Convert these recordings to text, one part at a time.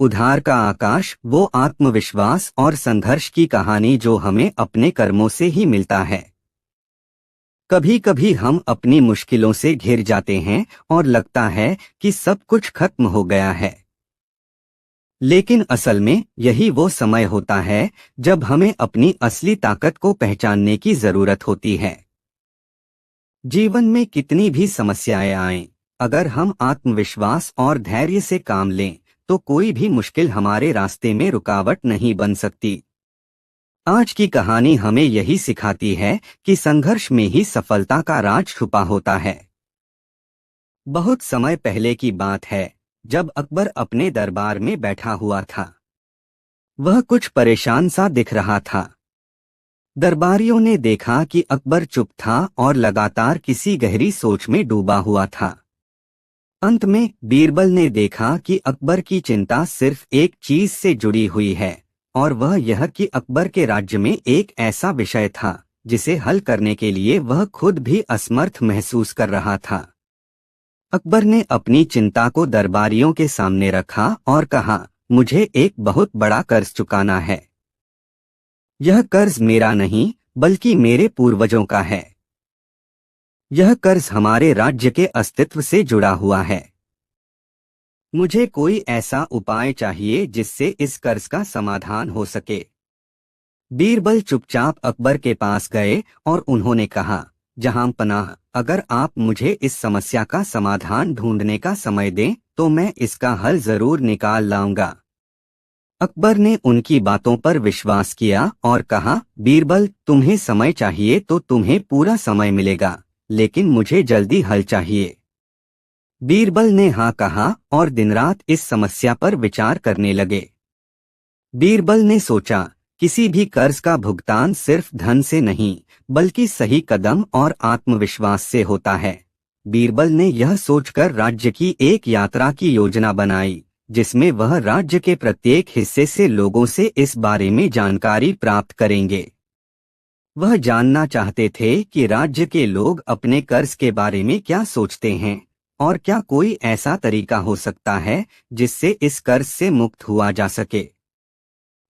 उधार का आकाश वो आत्मविश्वास और संघर्ष की कहानी जो हमें अपने कर्मों से ही मिलता है। कभी कभी हम अपनी मुश्किलों से घिर जाते हैं और लगता है कि सब कुछ खत्म हो गया है। लेकिन असल में यही वो समय होता है जब हमें अपनी असली ताकत को पहचानने की जरूरत होती है। जीवन में कितनी भी समस्याएं आएं, अगर हम आत्मविश्वास और धैर्य से काम लें तो कोई भी मुश्किल हमारे रास्ते में रुकावट नहीं बन सकती। आज की कहानी हमें यही सिखाती है कि संघर्ष में ही सफलता का राज छुपा होता है। बहुत समय पहले की बात है, जब अकबर अपने दरबार में बैठा हुआ था। वह कुछ परेशान सा दिख रहा था। दरबारियों ने देखा कि अकबर चुप था और लगातार किसी गहरी सोच में डूबा हुआ था। अंत में बीरबल ने देखा कि अकबर की चिंता सिर्फ एक चीज से जुड़ी हुई है, और वह यह कि अकबर के राज्य में एक ऐसा विषय था जिसे हल करने के लिए वह खुद भी असमर्थ महसूस कर रहा था। अकबर ने अपनी चिंता को दरबारियों के सामने रखा और कहा, मुझे एक बहुत बड़ा कर्ज चुकाना है। यह कर्ज मेरा नहीं बल्कि मेरे पूर्वजों का है। यह कर्ज हमारे राज्य के अस्तित्व से जुड़ा हुआ है। मुझे कोई ऐसा उपाय चाहिए जिससे इस कर्ज का समाधान हो सके। बीरबल चुपचाप अकबर के पास गए और उन्होंने कहा, जहां पनाह, अगर आप मुझे इस समस्या का समाधान ढूंढने का समय दें तो मैं इसका हल जरूर निकाल लाऊंगा। अकबर ने उनकी बातों पर विश्वास किया और कहा, बीरबल, तुम्हें समय चाहिए तो तुम्हें पूरा समय मिलेगा, लेकिन मुझे जल्दी हल चाहिए। बीरबल ने हाँ कहा और दिन रात इस समस्या पर विचार करने लगे। बीरबल ने सोचा, किसी भी कर्ज का भुगतान सिर्फ धन से नहीं बल्कि सही कदम और आत्मविश्वास से होता है। बीरबल ने यह सोचकर राज्य की एक यात्रा की योजना बनाई, जिसमें वह राज्य के प्रत्येक हिस्से से लोगों से इस बारे में जानकारी प्राप्त करेंगे। वह जानना चाहते थे कि राज्य के लोग अपने कर्ज के बारे में क्या सोचते हैं और क्या कोई ऐसा तरीका हो सकता है जिससे इस कर्ज से मुक्त हुआ जा सके।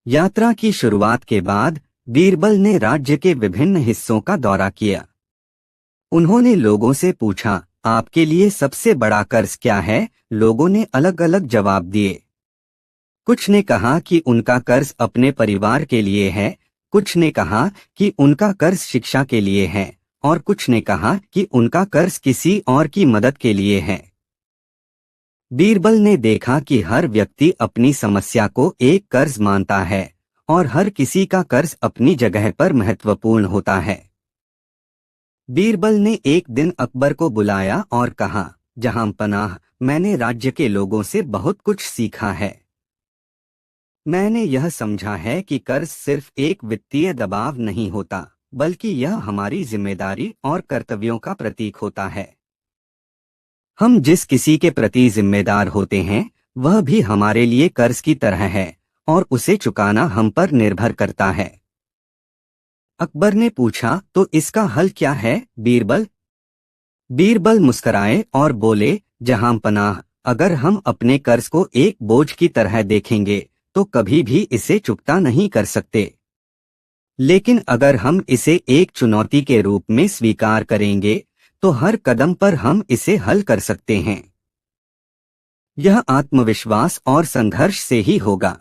यात्रा की शुरुआत के बाद बीरबल ने राज्य के विभिन्न हिस्सों का दौरा किया। उन्होंने लोगों से पूछा, आपके लिए सबसे बड़ा कर्ज क्या है? लोगों ने अलग अलग जवाब दिए। कुछ ने कहा कि उनका कर्ज अपने परिवार के लिए है, कुछ ने कहा कि उनका कर्ज शिक्षा के लिए है, और कुछ ने कहा कि उनका कर्ज किसी और की मदद के लिए है। बीरबल ने देखा कि हर व्यक्ति अपनी समस्या को एक कर्ज मानता है और हर किसी का कर्ज अपनी जगह पर महत्वपूर्ण होता है। बीरबल ने एक दिन अकबर को बुलाया और कहा, जहां पनाह, मैंने राज्य के लोगों से बहुत कुछ सीखा है। मैंने यह समझा है कि कर्ज सिर्फ एक वित्तीय दबाव नहीं होता, बल्कि यह हमारी जिम्मेदारी और कर्तव्यों का प्रतीक होता है। हम जिस किसी के प्रति जिम्मेदार होते हैं वह भी हमारे लिए कर्ज की तरह है और उसे चुकाना हम पर निर्भर करता है। अकबर ने पूछा, तो इसका हल क्या है बीरबल? बीरबल मुस्कराए और बोले, जहां पनाह, अगर हम अपने कर्ज को एक बोझ की तरह देखेंगे तो कभी भी इसे चुकता नहीं कर सकते। लेकिन अगर हम इसे एक चुनौती के रूप में स्वीकार करेंगे तो हर कदम पर हम इसे हल कर सकते हैं। यह आत्मविश्वास और संघर्ष से ही होगा।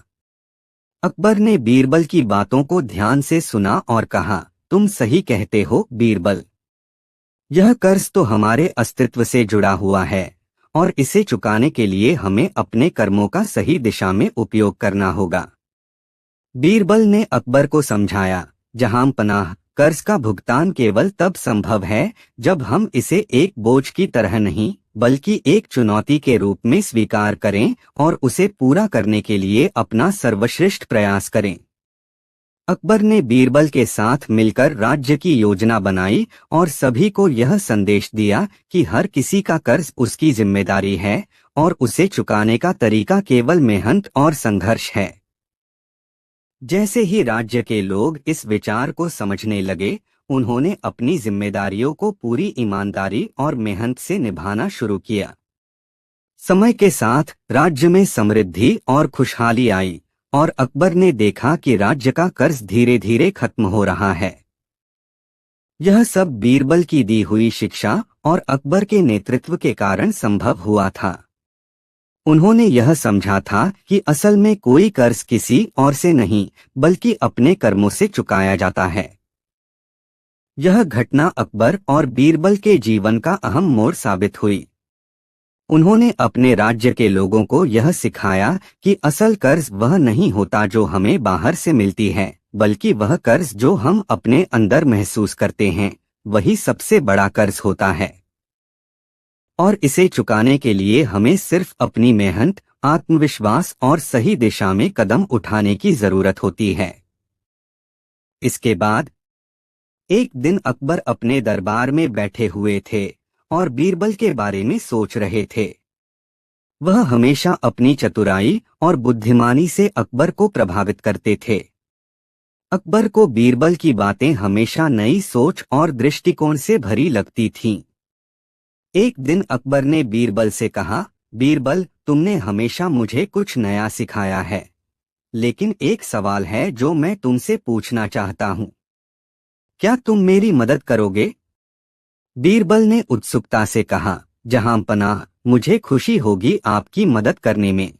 अकबर ने बीरबल की बातों को ध्यान से सुना और कहा, तुम सही कहते हो बीरबल। यह कर्ज तो हमारे अस्तित्व से जुड़ा हुआ है और इसे चुकाने के लिए हमें अपने कर्मों का सही दिशा में उपयोग करना होगा। बीरबल ने अकबर को समझाया, जहां पनाह, कर्ज का भुगतान केवल तब संभव है जब हम इसे एक बोझ की तरह नहीं बल्कि एक चुनौती के रूप में स्वीकार करें और उसे पूरा करने के लिए अपना सर्वश्रेष्ठ प्रयास करें। अकबर ने बीरबल के साथ मिलकर राज्य की योजना बनाई और सभी को यह संदेश दिया कि हर किसी का कर्ज उसकी जिम्मेदारी है और उसे चुकाने का तरीका केवल मेहनत और संघर्ष है। जैसे ही राज्य के लोग इस विचार को समझने लगे, उन्होंने अपनी जिम्मेदारियों को पूरी ईमानदारी और मेहनत से निभाना शुरू किया। समय के साथ राज्य में समृद्धि और खुशहाली आई और अकबर ने देखा कि राज्य का कर्ज धीरे धीरे खत्म हो रहा है। यह सब बीरबल की दी हुई शिक्षा और अकबर के नेतृत्व के कारण संभव हुआ था। उन्होंने यह समझा था कि असल में कोई कर्ज किसी और से नहीं बल्कि अपने कर्मों से चुकाया जाता है। यह घटना अकबर और बीरबल के जीवन का अहम मोड़ साबित हुई। उन्होंने अपने राज्य के लोगों को यह सिखाया कि असल कर्ज वह नहीं होता जो हमें बाहर से मिलती है, बल्कि वह कर्ज जो हम अपने अंदर महसूस करते हैं वही सबसे बड़ा कर्ज होता है। और इसे चुकाने के लिए हमें सिर्फ अपनी मेहनत, आत्मविश्वास और सही दिशा में कदम उठाने की जरूरत होती है। इसके बाद एक दिन अकबर अपने दरबार में बैठे हुए थे और बीरबल के बारे में सोच रहे थे। वह हमेशा अपनी चतुराई और बुद्धिमानी से अकबर को प्रभावित करते थे। अकबर को बीरबल की बातें हमेशा नई सोच और दृष्टिकोण से भरी लगती थीं। एक दिन अकबर ने बीरबल से कहा, बीरबल, तुमने हमेशा मुझे कुछ नया सिखाया है, लेकिन एक सवाल है जो मैं तुमसे पूछना चाहता हूँ। क्या तुम मेरी मदद करोगे? बीरबल ने उत्सुकता से कहा, जहां पनाह, मुझे खुशी होगी आपकी मदद करने में।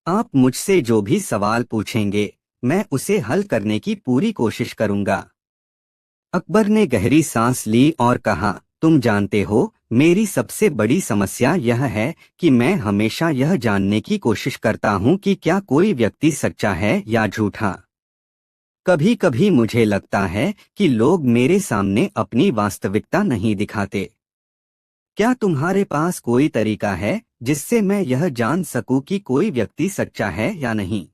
आप मुझसे जो भी सवाल पूछेंगे मैं उसे हल करने की पूरी कोशिश करूंगा। अकबर ने गहरी सांस ली और कहा, तुम जानते हो, मेरी सबसे बड़ी समस्या यह है कि मैं हमेशा यह जानने की कोशिश करता हूं कि क्या कोई व्यक्ति सच्चा है या झूठा। कभी कभी मुझे लगता है कि लोग मेरे सामने अपनी वास्तविकता नहीं दिखाते। क्या तुम्हारे पास कोई तरीका है जिससे मैं यह जान सकूं कि कोई व्यक्ति सच्चा है या नहीं?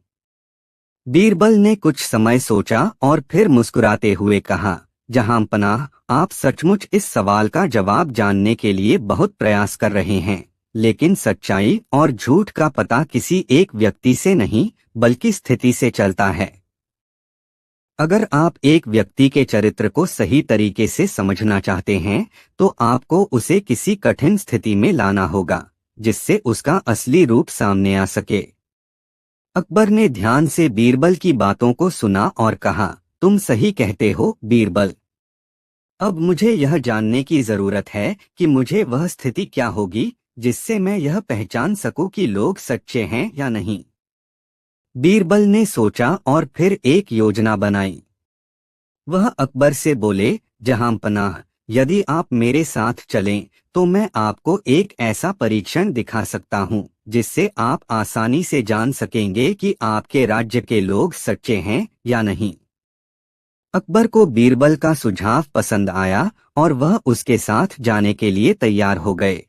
बीरबल ने कुछ समय सोचा और फिर मुस्कुराते हुए कहा, जहां पनाह, आप सचमुच इस सवाल का जवाब जानने के लिए बहुत प्रयास कर रहे हैं, लेकिन सच्चाई और झूठ का पता किसी एक व्यक्ति से नहीं बल्कि स्थिति से चलता है। अगर आप एक व्यक्ति के चरित्र को सही तरीके से समझना चाहते हैं तो आपको उसे किसी कठिन स्थिति में लाना होगा जिससे उसका असली रूप सामने आ सके। अकबर ने ध्यान से बीरबल की बातों को सुना और कहा, तुम सही कहते हो बीरबल। अब मुझे यह जानने की जरूरत है कि मुझे वह स्थिति क्या होगी जिससे मैं यह पहचान सकूं कि लोग सच्चे हैं या नहीं। बीरबल ने सोचा और फिर एक योजना बनाई। वह अकबर से बोले, जहां पनाह, यदि आप मेरे साथ चलें तो मैं आपको एक ऐसा परीक्षण दिखा सकता हूं जिससे आप आसानी से जान सकेंगे कि आपके राज्य के लोग सच्चे हैं या नहीं। अकबर को बीरबल का सुझाव पसंद आया और वह उसके साथ जाने के लिए तैयार हो गए।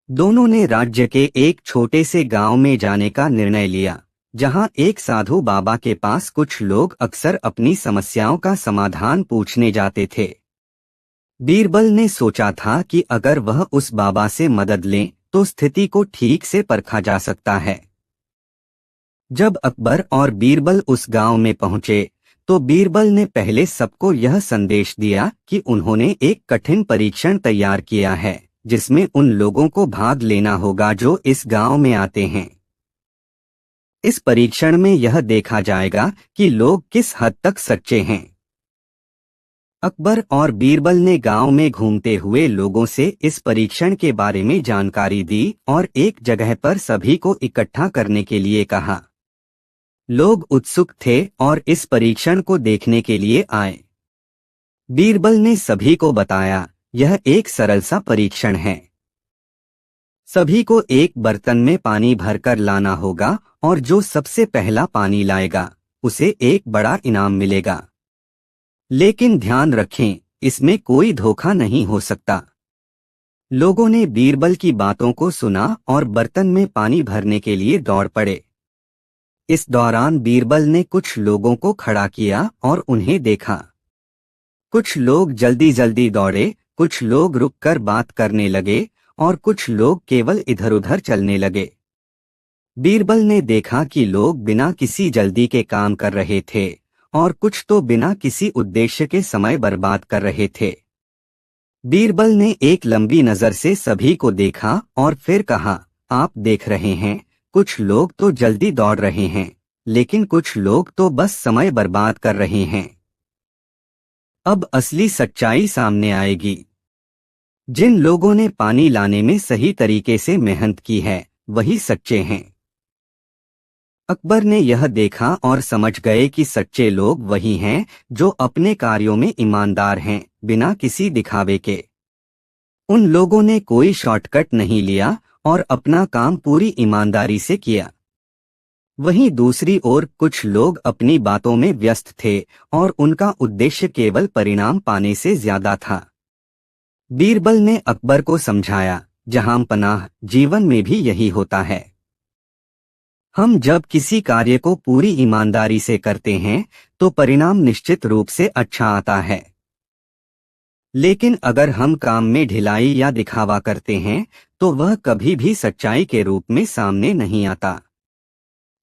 दोनों ने राज्य के एक छोटे से गांव में जाने का निर्णय लिया, जहां एक साधु बाबा के पास कुछ लोग अक्सर अपनी समस्याओं का समाधान पूछने जाते थे। बीरबल ने सोचा था कि अगर वह उस बाबा से मदद लें तो स्थिति को ठीक से परखा जा सकता है। जब अकबर और बीरबल उस गांव में पहुंचे तो बीरबल ने पहले सबको यह संदेश दिया कि उन्होंने एक कठिन परीक्षण तैयार किया है जिसमें उन लोगों को भाग लेना होगा जो इस गांव में आते हैं। इस परीक्षण में यह देखा जाएगा कि लोग किस हद तक सच्चे हैं। अकबर और बीरबल ने गांव में घूमते हुए लोगों से इस परीक्षण के बारे में जानकारी दी और एक जगह पर सभी को इकट्ठा करने के लिए कहा। लोग उत्सुक थे और इस परीक्षण को देखने के लिए आए। बीरबल ने सभी को बताया, यह एक सरल सा परीक्षण है। सभी को एक बर्तन में पानी भरकर लाना होगा और जो सबसे पहला पानी लाएगा उसे एक बड़ा इनाम मिलेगा। लेकिन ध्यान रखें, इसमें कोई धोखा नहीं हो सकता। लोगों ने बीरबल की बातों को सुना और बर्तन में पानी भरने के लिए दौड़ पड़े। इस दौरान बीरबल ने कुछ लोगों को खड़ा किया और उन्हें देखा। कुछ लोग जल्दी जल्दी दौड़े, कुछ लोग रुककर बात करने लगे और कुछ लोग केवल इधर-उधर चलने लगे। बीरबल ने देखा कि लोग बिना किसी जल्दी के काम कर रहे थे और कुछ तो बिना किसी उद्देश्य के समय बर्बाद कर रहे थे। बीरबल ने एक लंबी नजर से सभी को देखा और फिर कहा, आप देख रहे हैं, कुछ लोग तो जल्दी दौड़ रहे हैं, लेकिन कुछ लोग तो बस समय बर्बाद कर रहे हैं। अब असली सच्चाई सामने आएगी। जिन लोगों ने पानी लाने में सही तरीके से मेहनत की है, वही सच्चे हैं। अकबर ने यह देखा और समझ गए कि सच्चे लोग वही हैं जो अपने कार्यों में ईमानदार हैं, बिना किसी दिखावे के। उन लोगों ने कोई शॉर्टकट नहीं लिया और अपना काम पूरी ईमानदारी से किया। वहीं दूसरी ओर कुछ लोग अपनी बातों में व्यस्त थे और उनका उद्देश्य केवल परिणाम पाने से ज्यादा था। बीरबल ने अकबर को समझाया, जहां पनाह, जीवन में भी यही होता है। हम जब किसी कार्य को पूरी ईमानदारी से करते हैं तो परिणाम निश्चित रूप से अच्छा आता है। लेकिन अगर हम काम में ढिलाई या दिखावा करते हैं तो वह कभी भी सच्चाई के रूप में सामने नहीं आता।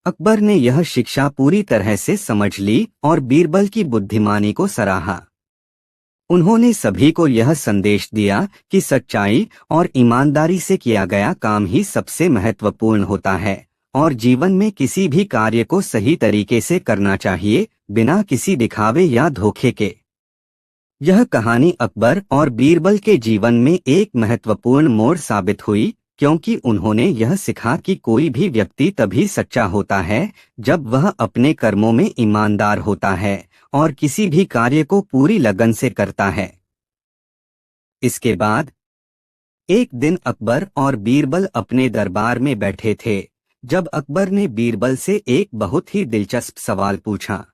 अकबर ने यह शिक्षा पूरी तरह से समझ ली और बीरबल की बुद्धिमानी को सराहा। उन्होंने सभी को यह संदेश दिया कि सच्चाई और ईमानदारी से किया गया काम ही सबसे महत्वपूर्ण होता है और जीवन में किसी भी कार्य को सही तरीके से करना चाहिए, बिना किसी दिखावे या धोखे के। यह कहानी अकबर और बीरबल के जीवन में एक महत्वपूर्ण मोड़ साबित हुई, क्योंकि उन्होंने यह सिखा कि कोई भी व्यक्ति तभी सच्चा होता है जब वह अपने कर्मों में ईमानदार होता है और किसी भी कार्य को पूरी लगन से करता है। इसके बाद एक दिन अकबर और बीरबल अपने दरबार में बैठे थे, जब अकबर ने बीरबल से एक बहुत ही दिलचस्प सवाल पूछा।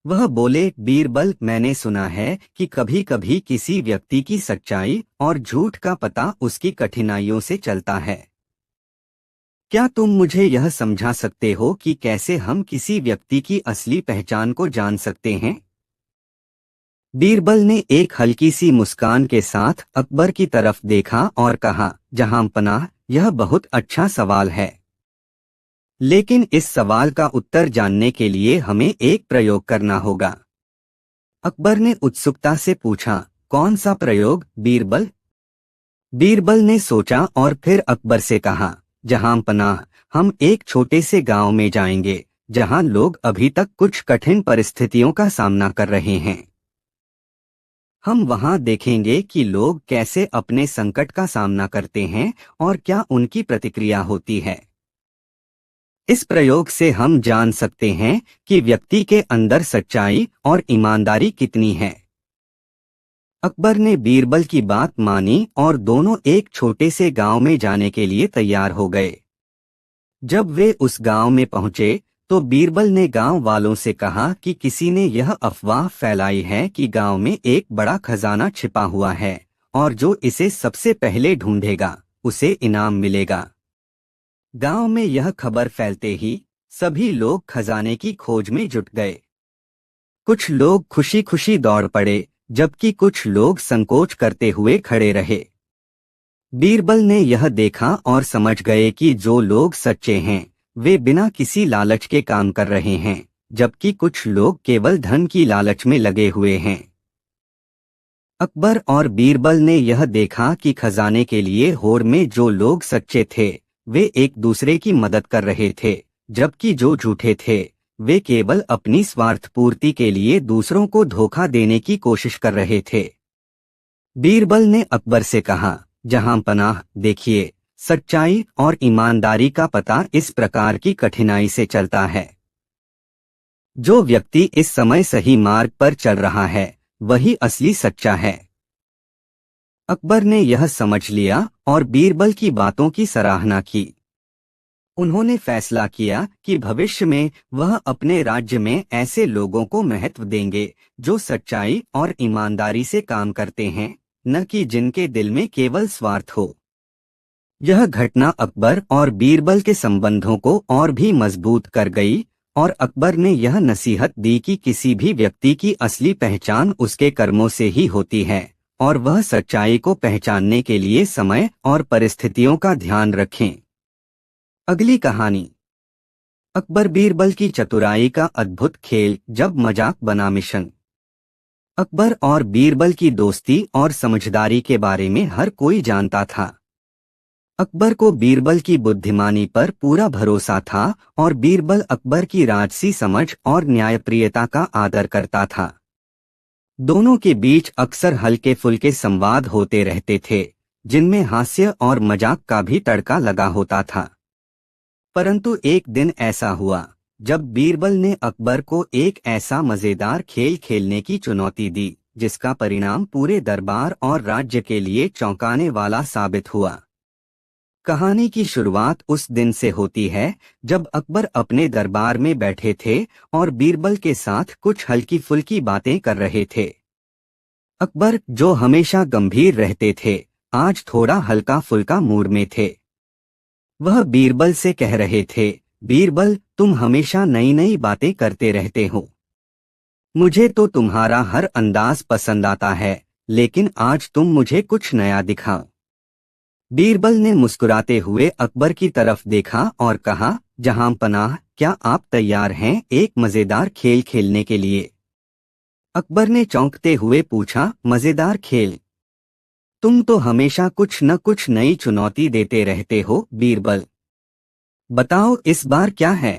वह बोले, बीरबल, मैंने सुना है कि कभी कभी किसी व्यक्ति की सच्चाई और झूठ का पता उसकी कठिनाइयों से चलता है। क्या तुम मुझे यह समझा सकते हो कि कैसे हम किसी व्यक्ति की असली पहचान को जान सकते हैं? बीरबल ने एक हल्की सी मुस्कान के साथ अकबर की तरफ देखा और कहा, जहां पनाह, यह बहुत अच्छा सवाल है, लेकिन इस सवाल का उत्तर जानने के लिए हमें एक प्रयोग करना होगा। अकबर ने उत्सुकता से पूछा, कौन सा प्रयोग, बीरबल? बीरबल ने सोचा और फिर अकबर से कहा, जहां पनाह, हम एक छोटे से गांव में जाएंगे जहां लोग अभी तक कुछ कठिन परिस्थितियों का सामना कर रहे हैं। हम वहां देखेंगे कि लोग कैसे अपने संकट का सामना करते हैं और क्या उनकी प्रतिक्रिया होती है। इस प्रयोग से हम जान सकते हैं कि व्यक्ति के अंदर सच्चाई और ईमानदारी कितनी है। अकबर ने बीरबल की बात मानी और दोनों एक छोटे से गांव में जाने के लिए तैयार हो गए। जब वे उस गांव में पहुंचे तो बीरबल ने गांव वालों से कहा कि किसी ने यह अफवाह फैलाई है कि गांव में एक बड़ा खजाना छिपा हुआ है और जो इसे सबसे पहले ढूंढेगा उसे इनाम मिलेगा। गांव में यह खबर फैलते ही सभी लोग खजाने की खोज में जुट गए। कुछ लोग खुशी खुशी दौड़ पड़े, जबकि कुछ लोग संकोच करते हुए खड़े रहे। बीरबल ने यह देखा और समझ गए कि जो लोग सच्चे हैं वे बिना किसी लालच के काम कर रहे हैं, जबकि कुछ लोग केवल धन की लालच में लगे हुए हैं। अकबर और बीरबल ने यह देखा कि खजाने के लिए होड़ में जो लोग सच्चे थे वे एक दूसरे की मदद कर रहे थे, जबकि जो झूठे थे वे केवल अपनी स्वार्थ पूर्ति के लिए दूसरों को धोखा देने की कोशिश कर रहे थे। बीरबल ने अकबर से कहा, जहां पनाह, देखिए, सच्चाई और ईमानदारी का पता इस प्रकार की कठिनाई से चलता है। जो व्यक्ति इस समय सही मार्ग पर चल रहा है वही असली सच्चा है। अकबर ने यह समझ लिया और बीरबल की बातों की सराहना की। उन्होंने फैसला किया कि भविष्य में वह अपने राज्य में ऐसे लोगों को महत्व देंगे जो सच्चाई और ईमानदारी से काम करते हैं, न कि जिनके दिल में केवल स्वार्थ हो। यह घटना अकबर और बीरबल के संबंधों को और भी मजबूत कर गई और अकबर ने यह नसीहत दी कि किसी भी व्यक्ति की असली पहचान उसके कर्मों से ही होती है और वह सच्चाई को पहचानने के लिए समय और परिस्थितियों का ध्यान रखें। अगली कहानी, अकबर बीरबल की चतुराई का अद्भुत खेल, जब मजाक बना मिशन। अकबर और बीरबल की दोस्ती और समझदारी के बारे में हर कोई जानता था। अकबर को बीरबल की बुद्धिमानी पर पूरा भरोसा था और बीरबल अकबर की राजसी समझ और न्यायप्रियता का आदर करता था। दोनों के बीच अक्सर हल्के फुल्के संवाद होते रहते थे, जिनमें हास्य और मजाक का भी तड़का लगा होता था। परंतु एक दिन ऐसा हुआ जब बीरबल ने अकबर को एक ऐसा मजेदार खेल खेलने की चुनौती दी, जिसका परिणाम पूरे दरबार और राज्य के लिए चौंकाने वाला साबित हुआ। कहानी की शुरुआत उस दिन से होती है जब अकबर अपने दरबार में बैठे थे और बीरबल के साथ कुछ हल्की फुल्की बातें कर रहे थे। अकबर, जो हमेशा गंभीर रहते थे, आज थोड़ा हल्का फुल्का मूड में थे। वह बीरबल से कह रहे थे, बीरबल, तुम हमेशा नई नई बातें करते रहते हो। मुझे तो तुम्हारा हर अंदाज पसंद आता है, लेकिन आज तुम मुझे कुछ नया दिखाओ। बीरबल ने मुस्कुराते हुए अकबर की तरफ देखा और कहा, जहांपनाह, क्या आप तैयार हैं एक मजेदार खेल खेलने के लिए? अकबर ने चौंकते हुए पूछा, मजेदार खेल? तुम तो हमेशा कुछ न कुछ नई चुनौती देते रहते हो बीरबल। बताओ इस बार क्या है?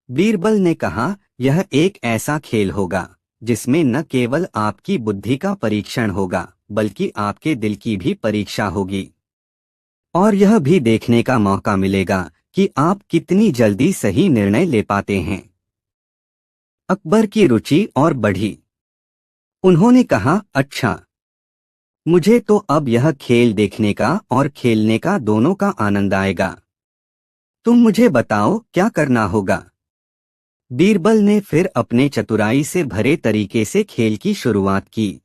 बीरबल ने कहा, यह एक ऐसा खेल होगा जिसमें न केवल आपकी बुद्धि का परीक्षण होगा, बल्कि आपके दिल की भी परीक्षा होगी। और यह भी देखने का मौका मिलेगा कि आप कितनी जल्दी सही निर्णय ले पाते हैं। अकबर की रुचि और बढ़ी। उन्होंने कहा, अच्छा, मुझे तो अब यह खेल देखने का और खेलने का दोनों का आनंद आएगा। तुम मुझे बताओ क्या करना होगा? बीरबल ने फिर अपने चतुराई से भरे तरीके से खेल की शुरुआत की।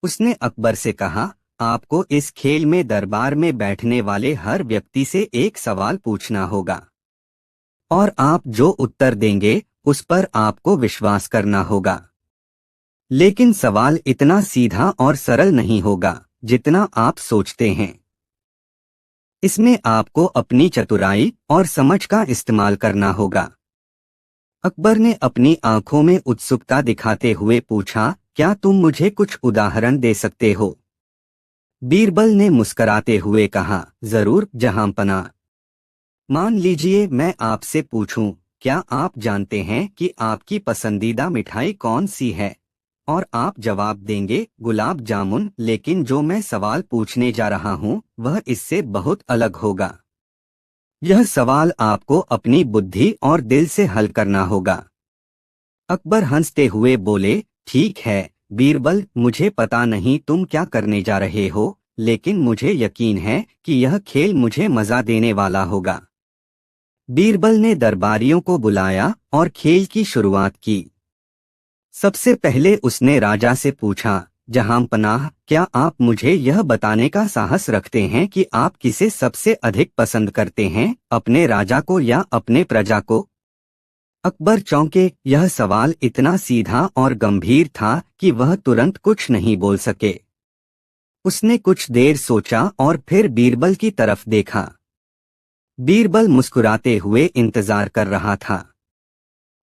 उसने अकबर से कहा, आपको इस खेल में दरबार में बैठने वाले हर व्यक्ति से एक सवाल पूछना होगा, और आप जो उत्तर देंगे उस पर आपको विश्वास करना होगा। लेकिन सवाल इतना सीधा और सरल नहीं होगा जितना आप सोचते हैं। इसमें आपको अपनी चतुराई और समझ का इस्तेमाल करना होगा। अकबर ने अपनी आंखों में उत्सुकता दिखाते हुए पूछा, क्या तुम मुझे कुछ उदाहरण दे सकते हो? बीरबल ने मुस्कराते हुए कहा, जरूर जहांपनाह। मान लीजिए मैं आपसे पूछूं, क्या आप जानते हैं कि आपकी पसंदीदा मिठाई कौन सी है? और आप जवाब देंगे, गुलाब जामुन। लेकिन जो मैं सवाल पूछने जा रहा हूं वह इससे बहुत अलग होगा। यह सवाल आपको अपनी बुद्धि और दिल से हल करना होगा। अकबर हंसते हुए बोले, ठीक है बीरबल, मुझे पता नहीं तुम क्या करने जा रहे हो, लेकिन मुझे यकीन है कि यह खेल मुझे मजा देने वाला होगा। बीरबल ने दरबारियों को बुलाया और खेल की शुरुआत की। सबसे पहले उसने राजा से पूछा, जहांपनाह, क्या आप मुझे यह बताने का साहस रखते हैं कि आप किसे सबसे अधिक पसंद करते हैं, अपने राजा को या अपने प्रजा को? अकबर चौंके। यह सवाल इतना सीधा और गंभीर था कि वह तुरंत कुछ नहीं बोल सके। उसने कुछ देर सोचा और फिर बीरबल की तरफ देखा। बीरबल मुस्कुराते हुए इंतजार कर रहा था।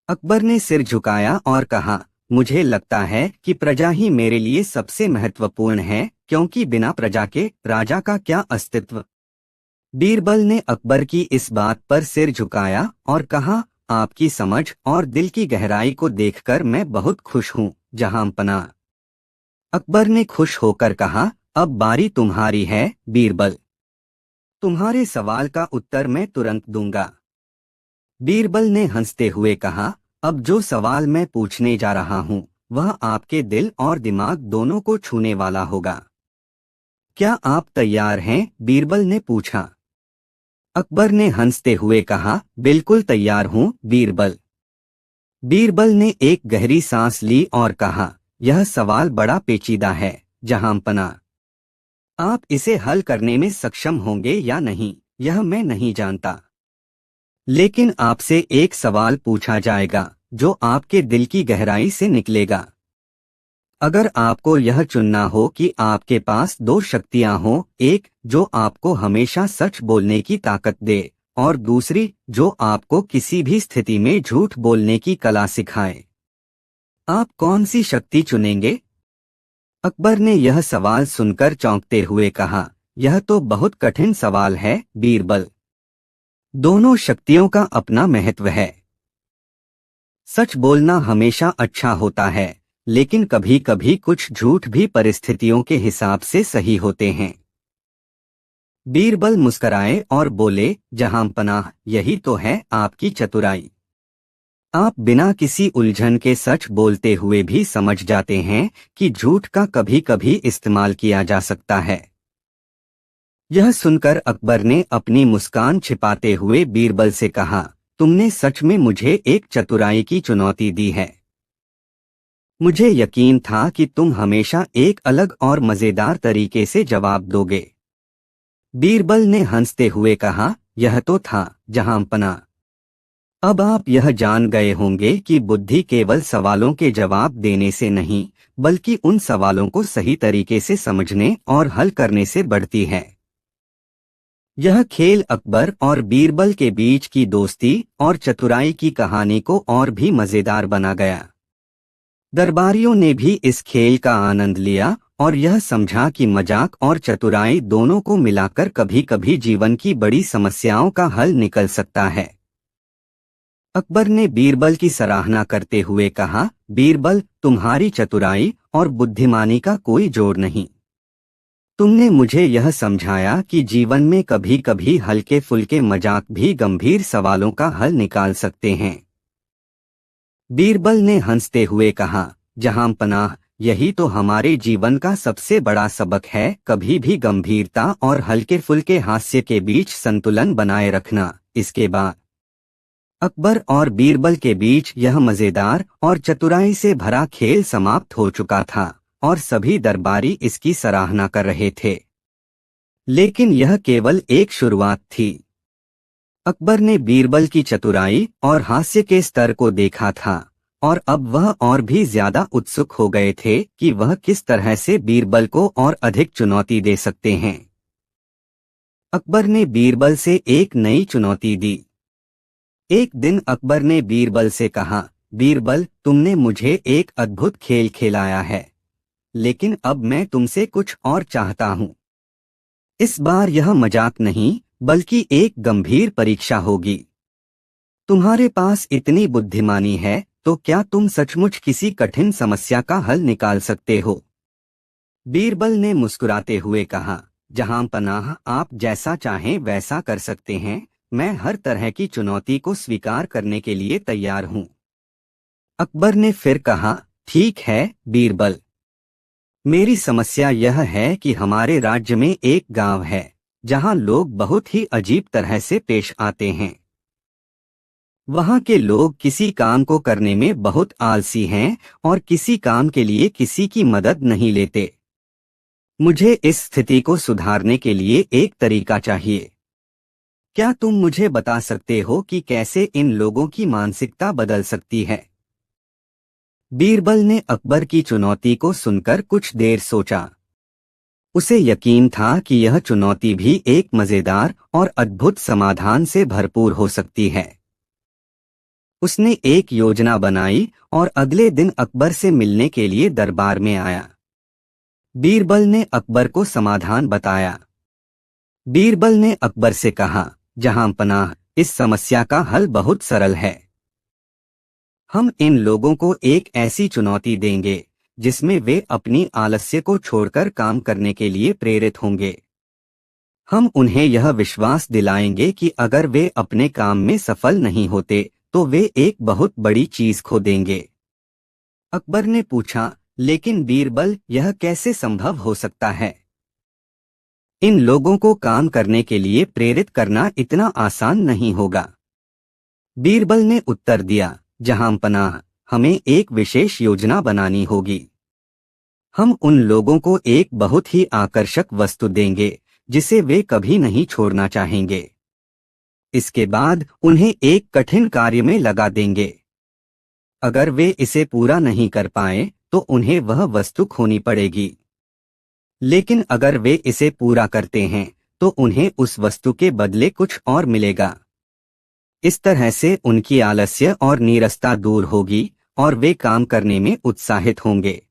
अकबर ने सिर झुकाया और कहा, मुझे लगता है कि प्रजा ही मेरे लिए सबसे महत्वपूर्ण है, क्योंकि बिना प्रजा के राजा का क्या अस्तित्व? बीरबल ने अकबर की इस बात पर सिर झुकाया और कहा, आपकी समझ और दिल की गहराई को देखकर मैं बहुत खुश हूँ जहांपनाह। अकबर ने खुश होकर कहा, अब बारी तुम्हारी है बीरबल। तुम्हारे सवाल का उत्तर मैं तुरंत दूंगा। बीरबल ने हंसते हुए कहा, अब जो सवाल मैं पूछने जा रहा हूँ वह आपके दिल और दिमाग दोनों को छूने वाला होगा। क्या आप तैयार हैं? बीरबल ने पूछा। अकबर ने हंसते हुए कहा, बिल्कुल तैयार हूँ बीरबल। बीरबल ने एक गहरी सांस ली और कहा, यह सवाल बड़ा पेचीदा है जहांपनाह। आप इसे हल करने में सक्षम होंगे या नहीं, यह मैं नहीं जानता। लेकिन आपसे एक सवाल पूछा जाएगा जो आपके दिल की गहराई से निकलेगा। अगर आपको यह चुनना हो कि आपके पास दो शक्तियां हों, एक जो आपको हमेशा सच बोलने की ताकत दे और दूसरी जो आपको किसी भी स्थिति में झूठ बोलने की कला सिखाए, आप कौन सी शक्ति चुनेंगे? अकबर ने यह सवाल सुनकर चौंकते हुए कहा, यह तो बहुत कठिन सवाल है बीरबल। दोनों शक्तियों का अपना महत्व है। सच बोलना हमेशा अच्छा होता है, लेकिन कभी कभी कुछ झूठ भी परिस्थितियों के हिसाब से सही होते हैं। बीरबल मुस्कराए और बोले, जहांपनाह, यही तो है आपकी चतुराई। आप बिना किसी उलझन के सच बोलते हुए भी समझ जाते हैं कि झूठ का कभी कभी इस्तेमाल किया जा सकता है। यह सुनकर अकबर ने अपनी मुस्कान छिपाते हुए बीरबल से कहा, तुमने सच में मुझे एक चतुराई की चुनौती दी है। मुझे यकीन था कि तुम हमेशा एक अलग और मजेदार तरीके से जवाब दोगे। बीरबल ने हंसते हुए कहा, यह तो था जहांपना। अब आप यह जान गए होंगे कि बुद्धि केवल सवालों के जवाब देने से नहीं, बल्कि उन सवालों को सही तरीके से समझने और हल करने से बढ़ती है। यह खेल अकबर और बीरबल के बीच की दोस्ती और चतुराई की कहानी को और भी मजेदार बना गया। दरबारियों ने भी इस खेल का आनंद लिया और यह समझा कि मजाक और चतुराई दोनों को मिलाकर कभी कभी जीवन की बड़ी समस्याओं का हल निकल सकता है। अकबर ने बीरबल की सराहना करते हुए कहा, बीरबल, तुम्हारी चतुराई और बुद्धिमानी का कोई जोड़ नहीं। तुमने मुझे यह समझाया कि जीवन में कभी कभी हल्के फुल्के मजाक भी गंभीर सवालों का हल निकाल सकते हैं। बीरबल ने हंसते हुए कहा, जहांपनाह, यही तो हमारे जीवन का सबसे बड़ा सबक है, कभी भी गंभीरता और हल्के फुल्के हास्य के बीच संतुलन बनाए रखना। इसके बाद अकबर और बीरबल के बीच यह मजेदार और चतुराई से भरा खेल समाप्त हो चुका था और सभी दरबारी इसकी सराहना कर रहे थे। लेकिन यह केवल एक शुरुआत थी। अकबर ने बीरबल की चतुराई और हास्य के स्तर को देखा था और अब वह और भी ज्यादा उत्सुक हो गए थे कि वह किस तरह से बीरबल को और अधिक चुनौती दे सकते हैं। अकबर ने बीरबल से एक नई चुनौती दी। एक दिन अकबर ने बीरबल से कहा, बीरबल, तुमने मुझे एक अद्भुत खेल खिलाया है, लेकिन अब मैं तुमसे कुछ और चाहता हूँ। इस बार यह मजाक नहीं, बल्कि एक गंभीर परीक्षा होगी। तुम्हारे पास इतनी बुद्धिमानी है, तो क्या तुम सचमुच किसी कठिन समस्या का हल निकाल सकते हो? बीरबल ने मुस्कुराते हुए कहा, जहांपनाह, आप जैसा चाहें वैसा कर सकते हैं। मैं हर तरह की चुनौती को स्वीकार करने के लिए तैयार हूँ। अकबर ने फिर कहा, ठीक है बीरबल, मेरी समस्या यह है कि हमारे राज्य में एक गांव है जहां लोग बहुत ही अजीब तरह से पेश आते हैं। वहां के लोग किसी काम को करने में बहुत आलसी हैं और किसी काम के लिए किसी की मदद नहीं लेते। मुझे इस स्थिति को सुधारने के लिए एक तरीका चाहिए। क्या तुम मुझे बता सकते हो कि कैसे इन लोगों की मानसिकता बदल सकती है? बीरबल ने अकबर की चुनौती को सुनकर कुछ देर सोचा। उसे यकीन था कि यह चुनौती भी एक मजेदार और अद्भुत समाधान से भरपूर हो सकती है। उसने एक योजना बनाई और अगले दिन अकबर से मिलने के लिए दरबार में आया। बीरबल ने अकबर को समाधान बताया। बीरबल ने अकबर से कहा, जहांपनाह, इस समस्या का हल बहुत सरल है। हम इन लोगों को एक ऐसी चुनौती देंगे जिसमें वे अपनी आलस्य को छोड़कर काम करने के लिए प्रेरित होंगे। हम उन्हें यह विश्वास दिलाएंगे कि अगर वे अपने काम में सफल नहीं होते तो वे एक बहुत बड़ी चीज खो देंगे। अकबर ने पूछा, लेकिन बीरबल, यह कैसे संभव हो सकता है? इन लोगों को काम करने के लिए प्रेरित करना इतना आसान नहीं होगा। बीरबल ने उत्तर दिया, जहांपनाह, हमें एक विशेष योजना बनानी होगी। हम उन लोगों को एक बहुत ही आकर्षक वस्तु देंगे जिसे वे कभी नहीं छोड़ना चाहेंगे। इसके बाद उन्हें एक कठिन कार्य में लगा देंगे। अगर वे इसे पूरा नहीं कर पाए तो उन्हें वह वस्तु खोनी पड़ेगी। लेकिन अगर वे इसे पूरा करते हैं तो उन्हें उस वस्तु के बदले कुछ और मिलेगा। इस तरह से उनकी आलस्य और नीरसता दूर होगी और वे काम करने में उत्साहित होंगे।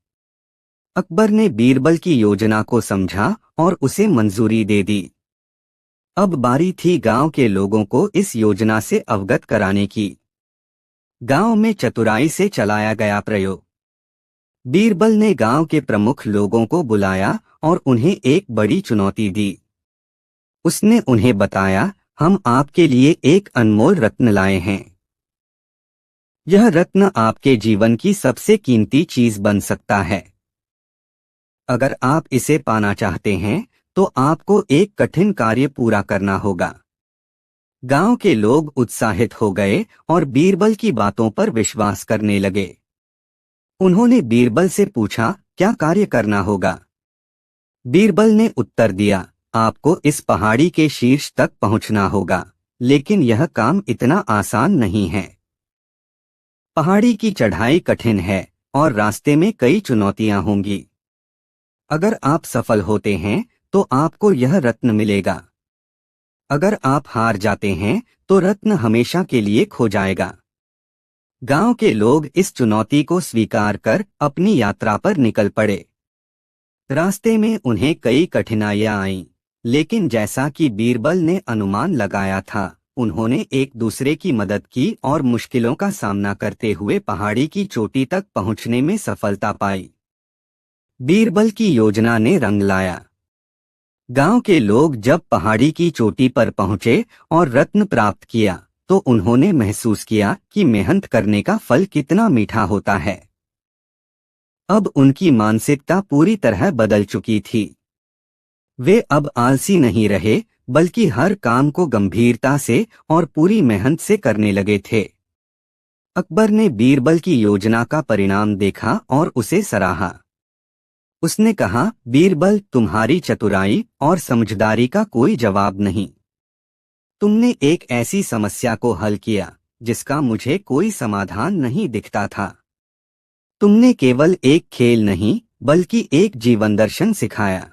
अकबर ने बीरबल की योजना को समझा और उसे मंजूरी दे दी। अब बारी थी गांव के लोगों को इस योजना से अवगत कराने की। गांव में चतुराई से चलाया गया प्रयोग। बीरबल ने गांव के प्रमुख लोगों को बुलाया और उन्हें एक बड़ी चुनौती दी। उसने उन्हें बताया, हम आपके लिए एक अनमोल रत्न लाए हैं। यह रत्न आपके जीवन की सबसे कीमती चीज बन सकता है। अगर आप इसे पाना चाहते हैं तो आपको एक कठिन कार्य पूरा करना होगा। गांव के लोग उत्साहित हो गए और बीरबल की बातों पर विश्वास करने लगे। उन्होंने बीरबल से पूछा, क्या कार्य करना होगा? बीरबल ने उत्तर दिया, आपको इस पहाड़ी के शीर्ष तक पहुंचना होगा, लेकिन यह काम इतना आसान नहीं है। पहाड़ी की चढ़ाई कठिन है और रास्ते में कई चुनौतियां होंगी। अगर आप सफल होते हैं तो आपको यह रत्न मिलेगा। अगर आप हार जाते हैं तो रत्न हमेशा के लिए खो जाएगा। गांव के लोग इस चुनौती को स्वीकार कर अपनी यात्रा पर निकल पड़े। रास्ते में उन्हें कई कठिनाइयां आईं, लेकिन जैसा कि बीरबल ने अनुमान लगाया था, उन्होंने एक दूसरे की मदद की और मुश्किलों का सामना करते हुए पहाड़ी की चोटी तक पहुंचने में सफलता पाई। बीरबल की योजना ने रंग लाया। गांव के लोग जब पहाड़ी की चोटी पर पहुंचे और रत्न प्राप्त किया तो उन्होंने महसूस किया कि मेहनत करने का फल कितना मीठा होता है। अब उनकी मानसिकता पूरी तरह बदल चुकी थी। वे अब आलसी नहीं रहे, बल्कि हर काम को गंभीरता से और पूरी मेहनत से करने लगे थे। अकबर ने बीरबल की योजना का परिणाम देखा और उसे सराहा। उसने कहा, बीरबल, तुम्हारी चतुराई और समझदारी का कोई जवाब नहीं। तुमने एक ऐसी समस्या को हल किया जिसका मुझे कोई समाधान नहीं दिखता था। तुमने केवल एक खेल नहीं बल्कि एक जीवन दर्शन सिखाया।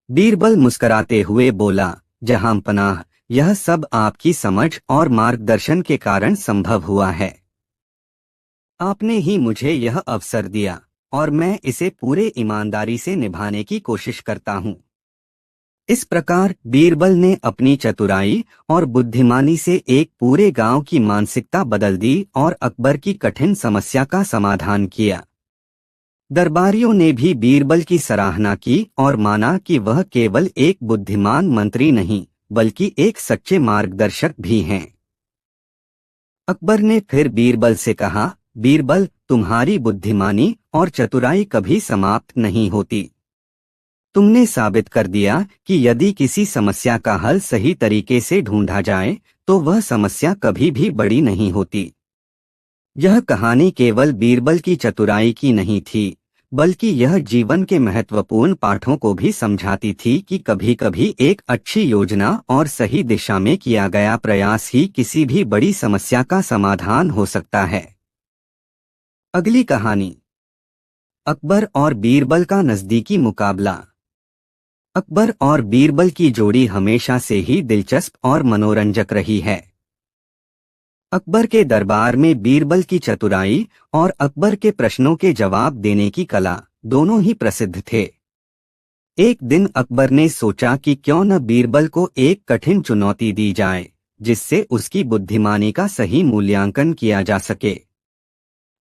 बीरबल मुस्कुराते हुए बोला, जहां पनाह, यह सब आपकी समझ और मार्गदर्शन के कारण संभव हुआ है। आपने ही मुझे यह अवसर दिया और मैं इसे पूरे ईमानदारी से निभाने की कोशिश करता हूँ। इस प्रकार बीरबल ने अपनी चतुराई और बुद्धिमानी से एक पूरे गांव की मानसिकता बदल दी और अकबर की कठिन समस्या का समाधान किया। दरबारियों ने भी बीरबल की सराहना की और माना कि वह केवल एक बुद्धिमान मंत्री नहीं बल्कि एक सच्चे मार्गदर्शक भी हैं। अकबर ने फिर बीरबल से कहा, बीरबल, तुम्हारी बुद्धिमानी और चतुराई कभी समाप्त नहीं होती। तुमने साबित कर दिया कि यदि किसी समस्या का हल सही तरीके से ढूंढा जाए तो वह समस्या कभी भी बड़ी नहीं होती। यह कहानी केवल बीरबल की चतुराई की नहीं थी, बल्कि यह जीवन के महत्वपूर्ण पाठों को भी समझाती थी कि कभी-कभी एक अच्छी योजना और सही दिशा में किया गया प्रयास ही किसी भी बड़ी समस्या का समाधान हो सकता है। अगली कहानी, अकबर और बीरबल का नजदीकी मुकाबला। अकबर और बीरबल की जोड़ी हमेशा से ही दिलचस्प और मनोरंजक रही है। अकबर के दरबार में बीरबल की चतुराई और अकबर के प्रश्नों के जवाब देने की कला दोनों ही प्रसिद्ध थे। एक दिन अकबर ने सोचा कि क्यों न बीरबल को एक कठिन चुनौती दी जाए, जिससे उसकी बुद्धिमानी का सही मूल्यांकन किया जा सके।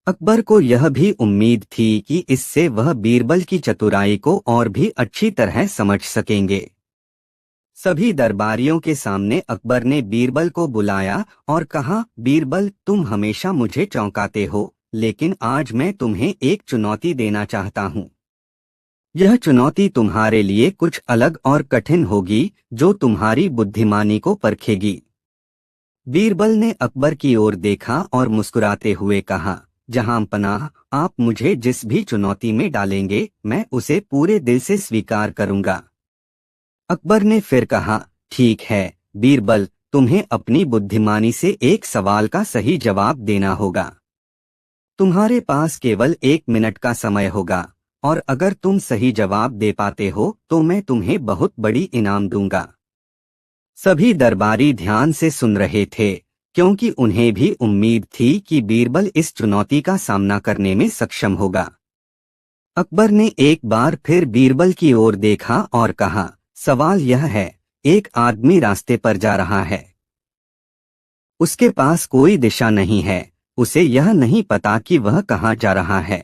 अकबर को यह भी उम्मीद थी कि इससे वह बीरबल की चतुराई को और भी अच्छी तरह समझ सकेंगे। सभी दरबारियों के सामने अकबर ने बीरबल को बुलाया और कहा, बीरबल, तुम हमेशा मुझे चौंकाते हो, लेकिन आज मैं तुम्हें एक चुनौती देना चाहता हूँ। यह चुनौती तुम्हारे लिए कुछ अलग और कठिन होगी, जो तुम्हारी बुद्धिमानी को परखेगी। बीरबल ने अकबर की ओर देखा और मुस्कुराते हुए कहा, जहां पनाह, आप मुझे जिस भी चुनौती में डालेंगे मैं उसे पूरे दिल से स्वीकार करूंगा। अकबर ने फिर कहा, ठीक है बीरबल, तुम्हें अपनी बुद्धिमानी से एक सवाल का सही जवाब देना होगा। तुम्हारे पास केवल 1 मिनट का समय होगा और अगर तुम सही जवाब दे पाते हो तो मैं तुम्हें बहुत बड़ी इनाम दूंगा। सभी दरबारी ध्यान से सुन रहे थे, क्योंकि उन्हें भी उम्मीद थी कि बीरबल इस चुनौती का सामना करने में सक्षम होगा। अकबर ने एक बार फिर बीरबल की ओर देखा और कहा, सवाल यह है, एक आदमी रास्ते पर जा रहा है। उसके पास कोई दिशा नहीं है, उसे यह नहीं पता कि वह कहाँ जा रहा है।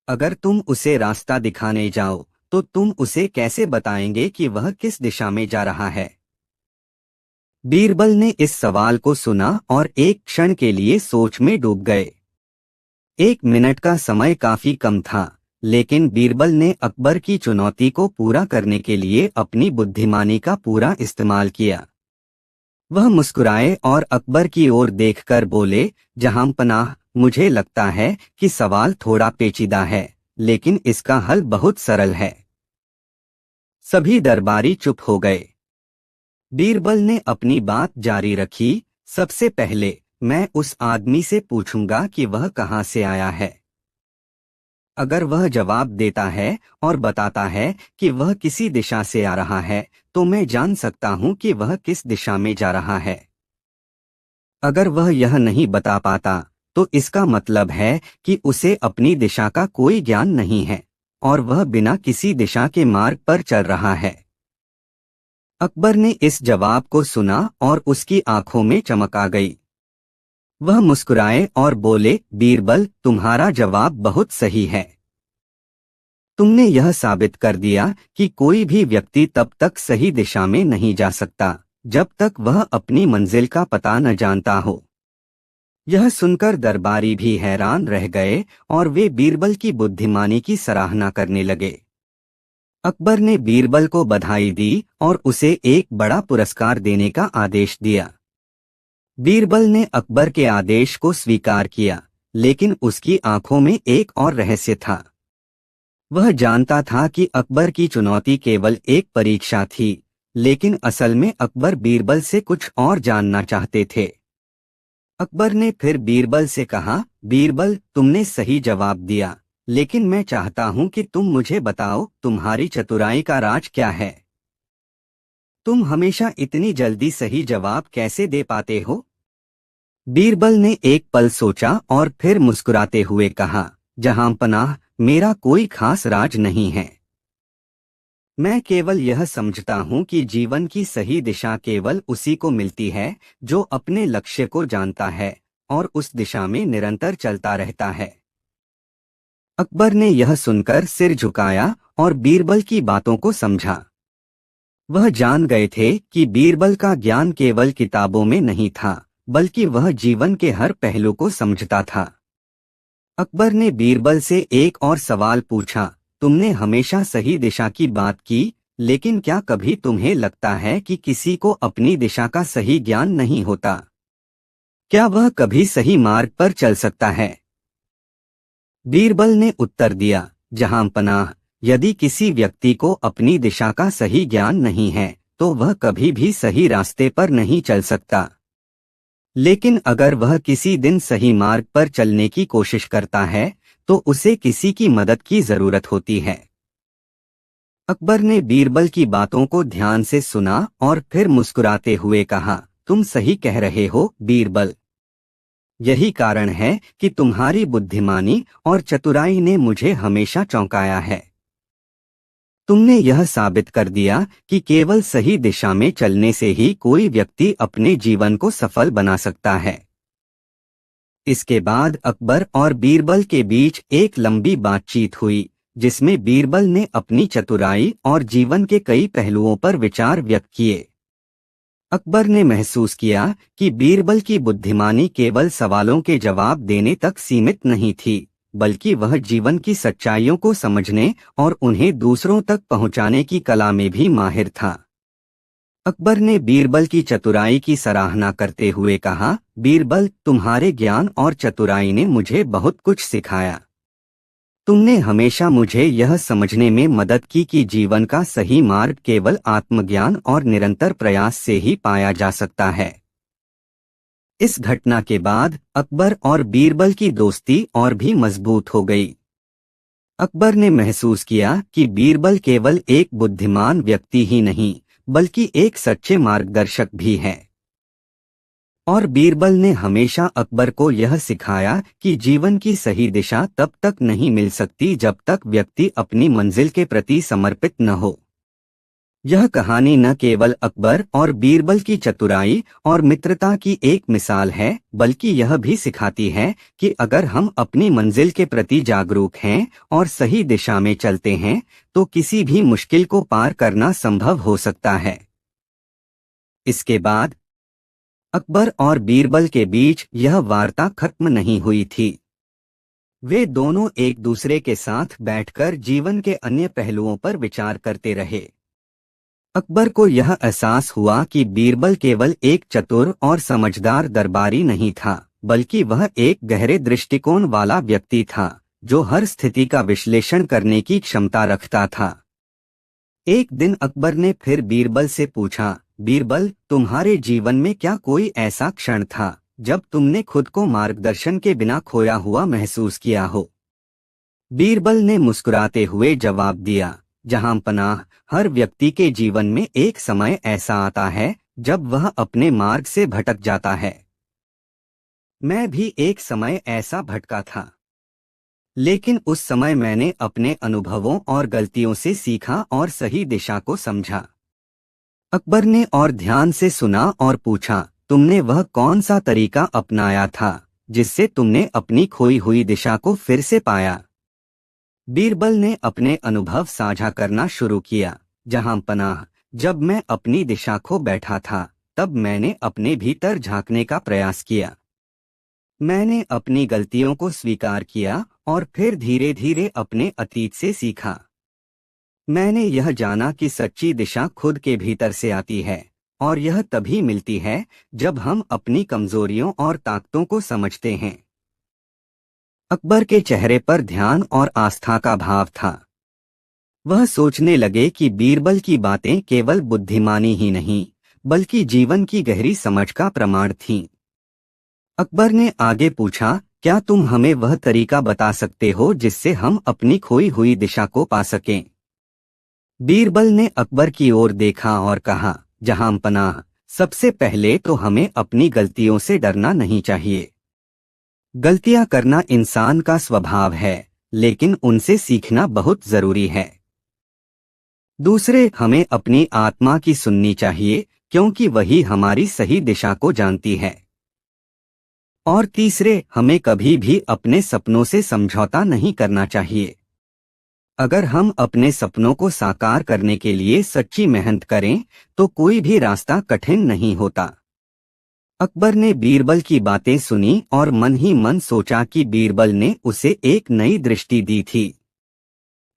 अगर तुम उसे रास्ता दिखाने जाओ तो तुम उसे कैसे बताएंगे कि वह किस दिशा में जा रहा है? बीरबल ने इस सवाल को सुना और एक क्षण के लिए सोच में डूब गए। 1 मिनट का समय काफी कम था, लेकिन बीरबल ने अकबर की चुनौती को पूरा करने के लिए अपनी बुद्धिमानी का पूरा इस्तेमाल किया। वह मुस्कुराए और अकबर की ओर देखकर बोले, जहांपनाह, मुझे लगता है कि सवाल थोड़ा पेचीदा है, लेकिन इसका हल बहुत सरल है। सभी दरबारी चुप हो गए। बीरबल ने अपनी बात जारी रखी, सबसे पहले मैं उस आदमी से पूछूंगा कि वह कहाँ से आया है। अगर वह जवाब देता है और बताता है कि वह किसी दिशा से आ रहा है, तो मैं जान सकता हूँ कि वह किस दिशा में जा रहा है। अगर वह यह नहीं बता पाता, तो इसका मतलब है कि उसे अपनी दिशा का कोई ज्ञान नहीं है और वह बिना किसी दिशा के मार्ग पर चल रहा है। अकबर ने इस जवाब को सुना और उसकी आंखों में चमक आ गई। वह मुस्कुराए और बोले, बीरबल, तुम्हारा जवाब बहुत सही है। तुमने यह साबित कर दिया कि कोई भी व्यक्ति तब तक सही दिशा में नहीं जा सकता जब तक वह अपनी मंजिल का पता न जानता हो। यह सुनकर दरबारी भी हैरान रह गए और वे बीरबल की बुद्धिमानी की सराहना करने लगे। अकबर ने बीरबल को बधाई दी और उसे एक बड़ा पुरस्कार देने का आदेश दिया। बीरबल ने अकबर के आदेश को स्वीकार किया, लेकिन उसकी आंखों में एक और रहस्य था। वह जानता था कि अकबर की चुनौती केवल एक परीक्षा थी, लेकिन असल में अकबर बीरबल से कुछ और जानना चाहते थे। अकबर ने फिर बीरबल से कहा, बीरबल, तुमने सही जवाब दिया, लेकिन मैं चाहता हूं कि तुम मुझे बताओ, तुम्हारी चतुराई का राज क्या है? तुम हमेशा इतनी जल्दी सही जवाब कैसे दे पाते हो? बीरबल ने एक पल सोचा और फिर मुस्कुराते हुए कहा, जहांपनाह, मेरा कोई खास राज नहीं है। मैं केवल यह समझता हूँ कि जीवन की सही दिशा केवल उसी को मिलती है जो अपने लक्ष्य को जानता है और उस दिशा में निरंतर चलता रहता है। अकबर ने यह सुनकर सिर झुकाया और बीरबल की बातों को समझा। वह जान गए थे कि बीरबल का ज्ञान केवल किताबों में नहीं था, बल्कि वह जीवन के हर पहलू को समझता था। अकबर ने बीरबल से एक और सवाल पूछा, तुमने हमेशा सही दिशा की बात की, लेकिन क्या कभी तुम्हें लगता है कि किसी को अपनी दिशा का सही ज्ञान नहीं होता? क्या वह कभी सही मार्ग पर चल सकता है? बीरबल ने उत्तर दिया, जहांपनाह, यदि किसी व्यक्ति को अपनी दिशा का सही ज्ञान नहीं है, तो वह कभी भी सही रास्ते पर नहीं चल सकता। लेकिन अगर वह किसी दिन सही मार्ग पर चलने की कोशिश करता है, तो उसे किसी की मदद की जरूरत होती है। अकबर ने बीरबल की बातों को ध्यान से सुना और फिर मुस्कुराते हुए कहा, तुम सही कह रहे हो, बीरबल। यही कारण है कि तुम्हारी बुद्धिमानी और चतुराई ने मुझे हमेशा चौंकाया है। तुमने यह साबित कर दिया कि केवल सही दिशा में चलने से ही कोई व्यक्ति अपने जीवन को सफल बना सकता है। इसके बाद अकबर और बीरबल के बीच एक लंबी बातचीत हुई, जिसमें बीरबल ने अपनी चतुराई और जीवन के कई पहलुओं पर विचार व्यक्त किए। अकबर ने महसूस किया कि बीरबल की बुद्धिमानी केवल सवालों के जवाब देने तक सीमित नहीं थी, बल्कि वह जीवन की सच्चाइयों को समझने और उन्हें दूसरों तक पहुंचाने की कला में भी माहिर था। अकबर ने बीरबल की चतुराई की सराहना करते हुए कहा, बीरबल, तुम्हारे ज्ञान और चतुराई ने मुझे बहुत कुछ सिखाया। तुमने हमेशा मुझे यह समझने में मदद की कि जीवन का सही मार्ग केवल आत्मज्ञान और निरंतर प्रयास से ही पाया जा सकता है। इस घटना के बाद अकबर और बीरबल की दोस्ती और भी मजबूत हो गई। अकबर ने महसूस किया कि बीरबल केवल एक बुद्धिमान व्यक्ति ही नहीं, बल्कि एक सच्चे मार्गदर्शक भी है। और बीरबल ने हमेशा अकबर को यह सिखाया कि जीवन की सही दिशा तब तक नहीं मिल सकती जब तक व्यक्ति अपनी मंजिल के प्रति समर्पित न हो। यह कहानी न केवल अकबर और बीरबल की चतुराई और मित्रता की एक मिसाल है, बल्कि यह भी सिखाती है कि अगर हम अपनी मंजिल के प्रति जागरूक हैं और सही दिशा में चलते हैं, तो किसी भी मुश्किल को पार करना संभव हो सकता है। इसके बाद अकबर और बीरबल के बीच यह वार्ता खत्म नहीं हुई थी। वे दोनों एक दूसरे के साथ बैठकर जीवन के अन्य पहलुओं पर विचार करते रहे। अकबर को यह एहसास हुआ कि बीरबल केवल एक चतुर और समझदार दरबारी नहीं था, बल्कि वह एक गहरे दृष्टिकोण वाला व्यक्ति था, जो हर स्थिति का विश्लेषण करने की क्षमता रखता था। एक दिन अकबर ने फिर बीरबल से पूछा, बीरबल, तुम्हारे जीवन में क्या कोई ऐसा क्षण था जब तुमने खुद को मार्गदर्शन के बिना खोया हुआ महसूस किया हो? बीरबल ने मुस्कुराते हुए जवाब दिया, जहां पनाह, हर व्यक्ति के जीवन में एक समय ऐसा आता है जब वह अपने मार्ग से भटक जाता है। मैं भी एक समय ऐसा भटका था, लेकिन उस समय मैंने अपने अनुभवों और गलतियों से सीखा और सही दिशा को समझा। अकबर ने और ध्यान से सुना और पूछा, तुमने वह कौन सा तरीका अपनाया था जिससे तुमने अपनी खोई हुई दिशा को फिर से पाया? बीरबल ने अपने अनुभव साझा करना शुरू किया, जहां पनाह, जब मैं अपनी दिशा खो बैठा था, तब मैंने अपने भीतर झांकने का प्रयास किया। मैंने अपनी गलतियों को स्वीकार किया और फिर धीरे धीरे अपने अतीत से सीखा। मैंने यह जाना कि सच्ची दिशा खुद के भीतर से आती है, और यह तभी मिलती है जब हम अपनी कमजोरियों और ताकतों को समझते हैं। अकबर के चेहरे पर ध्यान और आस्था का भाव था। वह सोचने लगे कि बीरबल की बातें केवल बुद्धिमानी ही नहीं, बल्कि जीवन की गहरी समझ का प्रमाण थीं। अकबर ने आगे पूछा, क्या तुम हमें वह तरीका बता सकते हो जिससे हम अपनी खोई हुई दिशा को पा सकें? बीरबल ने अकबर की ओर देखा और कहा, जहां पनाह, सबसे पहले तो हमें अपनी गलतियों से डरना नहीं चाहिए। गलतियां करना इंसान का स्वभाव है, लेकिन उनसे सीखना बहुत जरूरी है। दूसरे, हमें अपनी आत्मा की सुननी चाहिए, क्योंकि वही हमारी सही दिशा को जानती है। और तीसरे, हमें कभी भी अपने सपनों से समझौता नहीं करना चाहिए। अगर हम अपने सपनों को साकार करने के लिए सच्ची मेहनत करें, तो कोई भी रास्ता कठिन नहीं होता। अकबर ने बीरबल की बातें सुनी और मन ही मन सोचा कि बीरबल ने उसे एक नई दृष्टि दी थी।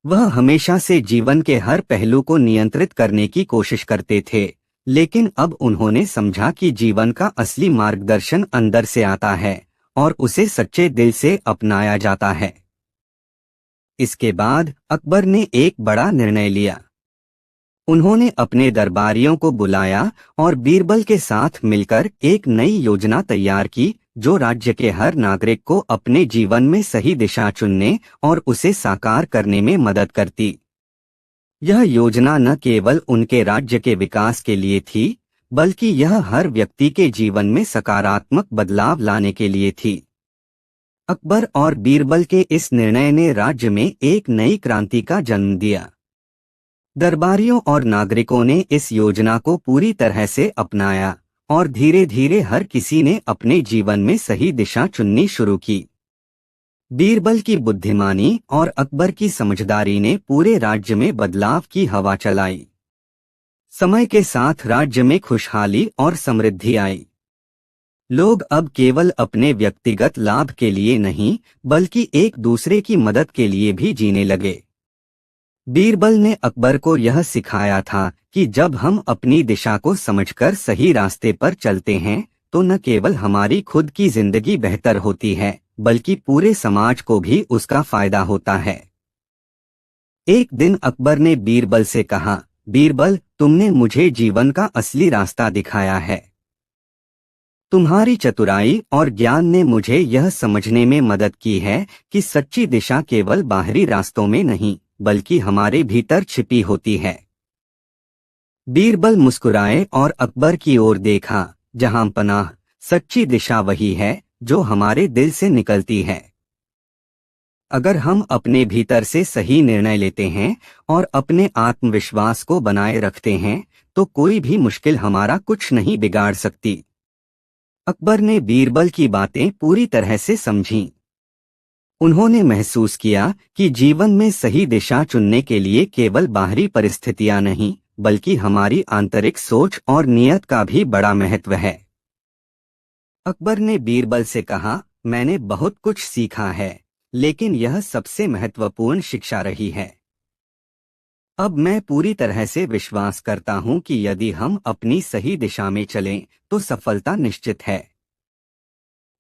वह हमेशा से जीवन के हर पहलू को नियंत्रित करने की कोशिश करते थे, लेकिन अब उन्होंने समझा कि जीवन का असली मार्गदर्शन अंदर से आता है और उसे सच्चे दिल से अपनाया जाता है। इसके बाद अकबर ने एक बड़ा निर्णय लिया। उन्होंने अपने दरबारियों को बुलाया और बीरबल के साथ मिलकर एक नई योजना तैयार की, जो राज्य के हर नागरिक को अपने जीवन में सही दिशा चुनने और उसे साकार करने में मदद करती। यह योजना न केवल उनके राज्य के विकास के लिए थी, बल्कि यह हर व्यक्ति के जीवन में सकारात्मक बदलाव लाने के लिए थी। अकबर और बीरबल के इस निर्णय ने राज्य में एक नई क्रांति का जन्म दिया। दरबारियों और नागरिकों ने इस योजना को पूरी तरह से अपनाया और धीरे धीरे हर किसी ने अपने जीवन में सही दिशा चुननी शुरू की। बीरबल की बुद्धिमानी और अकबर की समझदारी ने पूरे राज्य में बदलाव की हवा चलाई। समय के साथ राज्य में खुशहाली और समृद्धि आई। लोग अब केवल अपने व्यक्तिगत लाभ के लिए नहीं, बल्कि एक दूसरे की मदद के लिए भी जीने लगे। बीरबल ने अकबर को यह सिखाया था कि जब हम अपनी दिशा को समझकर सही रास्ते पर चलते हैं, तो न केवल हमारी खुद की जिंदगी बेहतर होती है, बल्कि पूरे समाज को भी उसका फायदा होता है। एक दिन अकबर ने बीरबल से कहा, बीरबल, तुमने मुझे जीवन का असली रास्ता दिखाया है। तुम्हारी चतुराई और ज्ञान ने मुझे यह समझने में मदद की है कि सच्ची दिशा केवल बाहरी रास्तों में नहीं, बल्कि हमारे भीतर छिपी होती है। बीरबल मुस्कुराए और अकबर की ओर देखा, जहां पनाह, सच्ची दिशा वही है जो हमारे दिल से निकलती है। अगर हम अपने भीतर से सही निर्णय लेते हैं और अपने आत्मविश्वास को बनाए रखते हैं तो कोई भी मुश्किल हमारा कुछ नहीं बिगाड़ सकती। अकबर ने बीरबल की बातें पूरी तरह से समझीं। उन्होंने महसूस किया कि जीवन में सही दिशा चुनने के लिए केवल बाहरी परिस्थितियां नहीं बल्कि हमारी आंतरिक सोच और नियत का भी बड़ा महत्व है। अकबर ने बीरबल से कहा, मैंने बहुत कुछ सीखा है, लेकिन यह सबसे महत्वपूर्ण शिक्षा रही है। अब मैं पूरी तरह से विश्वास करता हूं कि यदि हम अपनी सही दिशा में चलें तो सफलता निश्चित है।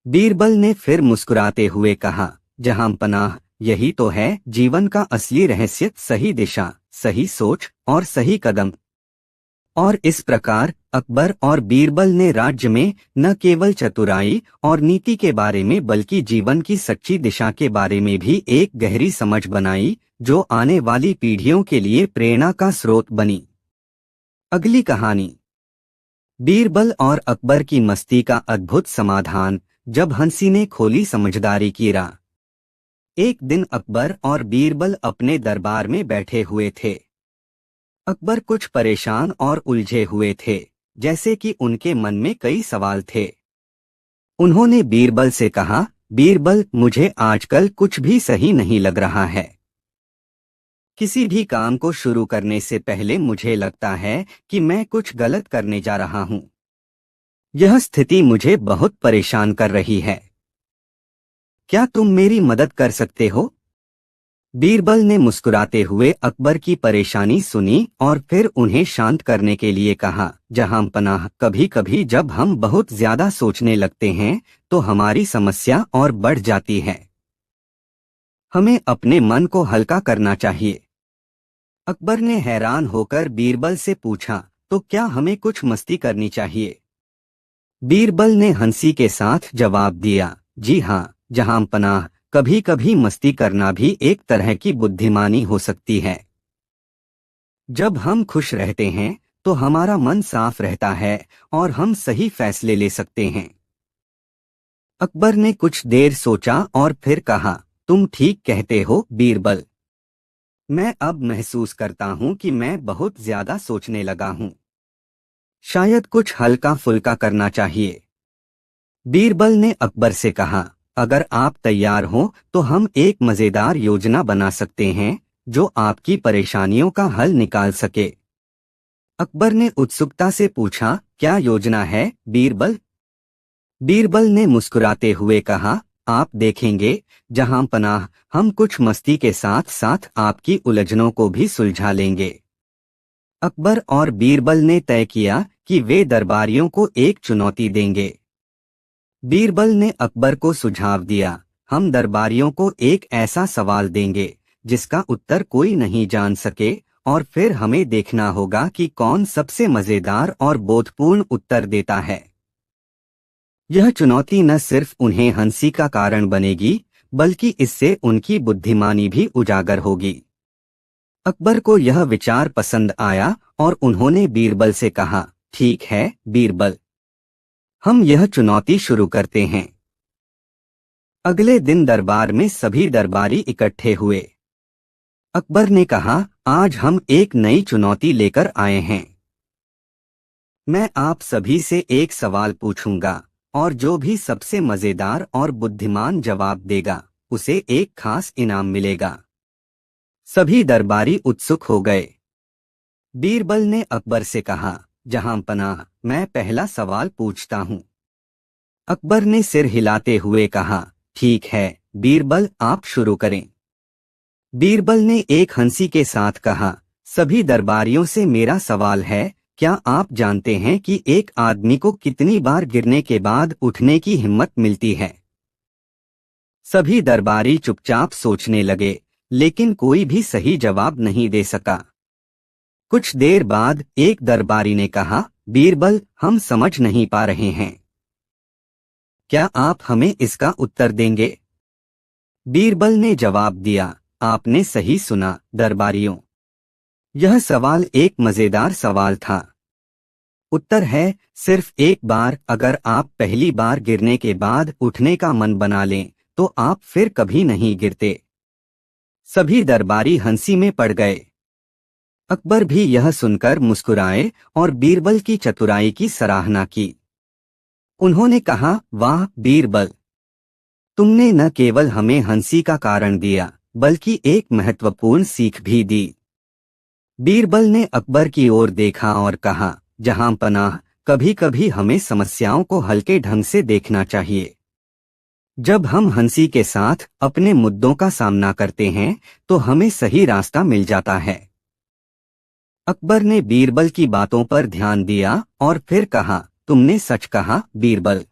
बीरबल ने फिर मुस्कुराते हुए कहा, जहां पनाह, यही तो है जीवन का असली रहस्य, सही दिशा, सही सोच और सही कदम। और इस प्रकार अकबर और बीरबल ने राज्य में न केवल चतुराई और नीति के बारे में बल्कि जीवन की सच्ची दिशा के बारे में भी एक गहरी समझ बनाई जो आने वाली पीढ़ियों के लिए प्रेरणा का स्रोत बनी। अगली कहानी, बीरबल और अकबर की मस्ती का अद्भुत समाधान। जब हंसी ने खोली समझदारी की राह। एक दिन अकबर और बीरबल अपने दरबार में बैठे हुए थे। अकबर कुछ परेशान और उलझे हुए थे, जैसे कि उनके मन में कई सवाल थे। उन्होंने बीरबल से कहा, बीरबल, मुझे आजकल कुछ भी सही नहीं लग रहा है। किसी भी काम को शुरू करने से पहले मुझे लगता है कि मैं कुछ गलत करने जा रहा हूं। यह स्थिति मुझे बहुत परेशान कर रही है। क्या तुम मेरी मदद कर सकते हो? बीरबल ने मुस्कुराते हुए अकबर की परेशानी सुनी और फिर उन्हें शांत करने के लिए कहा, जहां पनाह, कभी कभी जब हम बहुत ज्यादा सोचने लगते हैं तो हमारी समस्या और बढ़ जाती है। हमें अपने मन को हल्का करना चाहिए। अकबर ने हैरान होकर बीरबल से पूछा, तो क्या हमें कुछ मस्ती करनी चाहिए? बीरबल ने हंसी के साथ जवाब दिया, जी हाँ, जहां पनाह, कभी कभी मस्ती करना भी एक तरह की बुद्धिमानी हो सकती है। जब हम खुश रहते हैं तो हमारा मन साफ रहता है और हम सही फैसले ले सकते हैं। अकबर ने कुछ देर सोचा और फिर कहा, तुम ठीक कहते हो बीरबल। मैं अब महसूस करता हूं कि मैं बहुत ज्यादा सोचने लगा हूं। शायद कुछ हल्का फुल्का करना चाहिए। बीरबल ने अकबर से कहा, अगर आप तैयार हो तो हम एक मजेदार योजना बना सकते हैं जो आपकी परेशानियों का हल निकाल सके। अकबर ने उत्सुकता से पूछा, क्या योजना है बीरबल? बीरबल ने मुस्कुराते हुए कहा, आप देखेंगे जहां पनाह, हम कुछ मस्ती के साथ साथ आपकी उलझनों को भी सुलझा लेंगे। अकबर और बीरबल ने तय किया कि वे दरबारियों को एक चुनौती देंगे। बीरबल ने अकबर को सुझाव दिया, हम दरबारियों को एक ऐसा सवाल देंगे जिसका उत्तर कोई नहीं जान सके और फिर हमें देखना होगा कि कौन सबसे मजेदार और बोधपूर्ण उत्तर देता है। यह चुनौती न सिर्फ उन्हें हंसी का कारण बनेगी बल्कि इससे उनकी बुद्धिमानी भी उजागर होगी। अकबर को यह विचार पसंद आया और उन्होंने बीरबल से कहा, ठीक है बीरबल, हम यह चुनौती शुरू करते हैं। अगले दिन दरबार में सभी दरबारी इकट्ठे हुए। अकबर ने कहा, आज हम एक नई चुनौती लेकर आए हैं। मैं आप सभी से एक सवाल पूछूंगा और जो भी सबसे मजेदार और बुद्धिमान जवाब देगा उसे एक खास इनाम मिलेगा। सभी दरबारी उत्सुक हो गए। बीरबल ने अकबर से कहा, जहां पनाह, मैं पहला सवाल पूछता हूं। अकबर ने सिर हिलाते हुए कहा, ठीक है बीरबल, आप शुरू करें। बीरबल ने एक हंसी के साथ कहा, सभी दरबारियों से मेरा सवाल है, क्या आप जानते हैं कि एक आदमी को कितनी बार गिरने के बाद उठने की हिम्मत मिलती है? सभी दरबारी चुपचाप सोचने लगे, लेकिन कोई भी सही जवाब नहीं दे सका। कुछ देर बाद एक दरबारी ने कहा, बीरबल, हम समझ नहीं पा रहे हैं। क्या आप हमें इसका उत्तर देंगे? बीरबल ने जवाब दिया, आपने सही सुना दरबारियों। यह सवाल एक मजेदार सवाल था। उत्तर है, सिर्फ एक बार। अगर आप पहली बार गिरने के बाद उठने का मन बना लें तो आप फिर कभी नहीं गिरते। सभी दरबारी हंसी में पड़ गए। अकबर भी यह सुनकर मुस्कुराए और बीरबल की चतुराई की सराहना की। उन्होंने कहा, वाह बीरबल, तुमने न केवल हमें हंसी का कारण दिया बल्कि एक महत्वपूर्ण सीख भी दी। बीरबल ने अकबर की ओर देखा और कहा, जहां पनाह, कभी कभी हमें समस्याओं को हल्के ढंग से देखना चाहिए। जब हम हंसी के साथ अपने मुद्दों का सामना करते हैं तो हमें सही रास्ता मिल जाता है। अकबर ने बीरबल की बातों पर ध्यान दिया और फिर कहा, तुमने सच कहा बीरबल।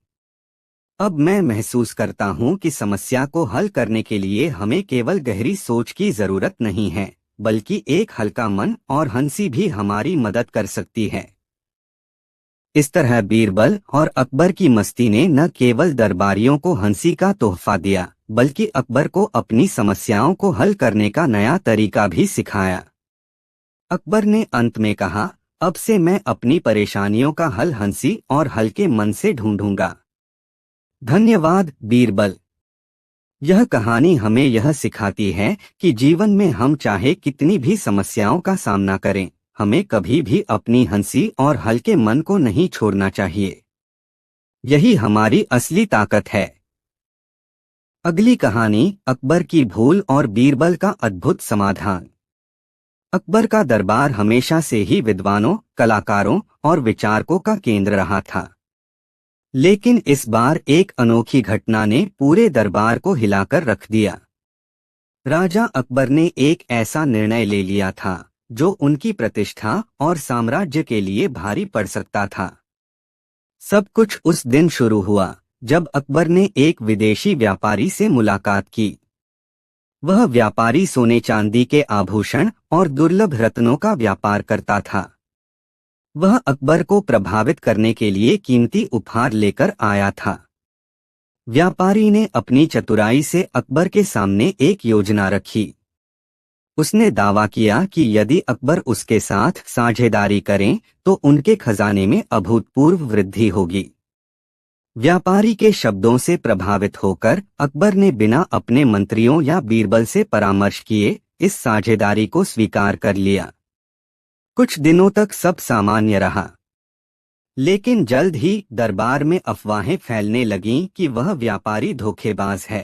अब मैं महसूस करता हूँ कि समस्या को हल करने के लिए हमें केवल गहरी सोच की जरूरत नहीं है, बल्कि एक हल्का मन और हंसी भी हमारी मदद कर सकती है। इस तरह बीरबल और अकबर की मस्ती ने न केवल दरबारियों को हंसी का तोहफा दिया, बल्कि अकबर को अपनी समस्याओं को हल करने का नया तरीका भी सिखाया। अकबर ने अंत में कहा, अब से मैं अपनी परेशानियों का हल हंसी और हल्के मन से ढूंढूंगा। धन्यवाद बीरबल। यह कहानी हमें यह सिखाती है कि जीवन में हम चाहे कितनी भी समस्याओं का सामना करें, हमें कभी भी अपनी हंसी और हल्के मन को नहीं छोड़ना चाहिए। यही हमारी असली ताकत है। अगली कहानी, अकबर की भूल और बीरबल का अद्भुत समाधान। अकबर का दरबार हमेशा से ही विद्वानों, कलाकारों और विचारकों का केंद्र रहा था। लेकिन इस बार एक अनोखी घटना ने पूरे दरबार को हिलाकर रख दिया। राजा अकबर ने एक ऐसा निर्णय ले लिया था जो उनकी प्रतिष्ठा और साम्राज्य के लिए भारी पड़ सकता था। सब कुछ उस दिन शुरू हुआ जब अकबर ने एक विदेशी व्यापारी से मुलाकात की। वह व्यापारी सोने चांदी के आभूषण और दुर्लभ रत्नों का व्यापार करता था। वह अकबर को प्रभावित करने के लिए कीमती उपहार लेकर आया था। व्यापारी ने अपनी चतुराई से अकबर के सामने एक योजना रखी। उसने दावा किया कि यदि अकबर उसके साथ साझेदारी करें तो उनके खजाने में अभूतपूर्व वृद्धि होगी। व्यापारी के शब्दों से प्रभावित होकर अकबर ने बिना अपने मंत्रियों या बीरबल से परामर्श किए इस साझेदारी को स्वीकार कर लिया। कुछ दिनों तक सब सामान्य रहा, लेकिन जल्द ही दरबार में अफवाहें फैलने लगीं कि वह व्यापारी धोखेबाज है।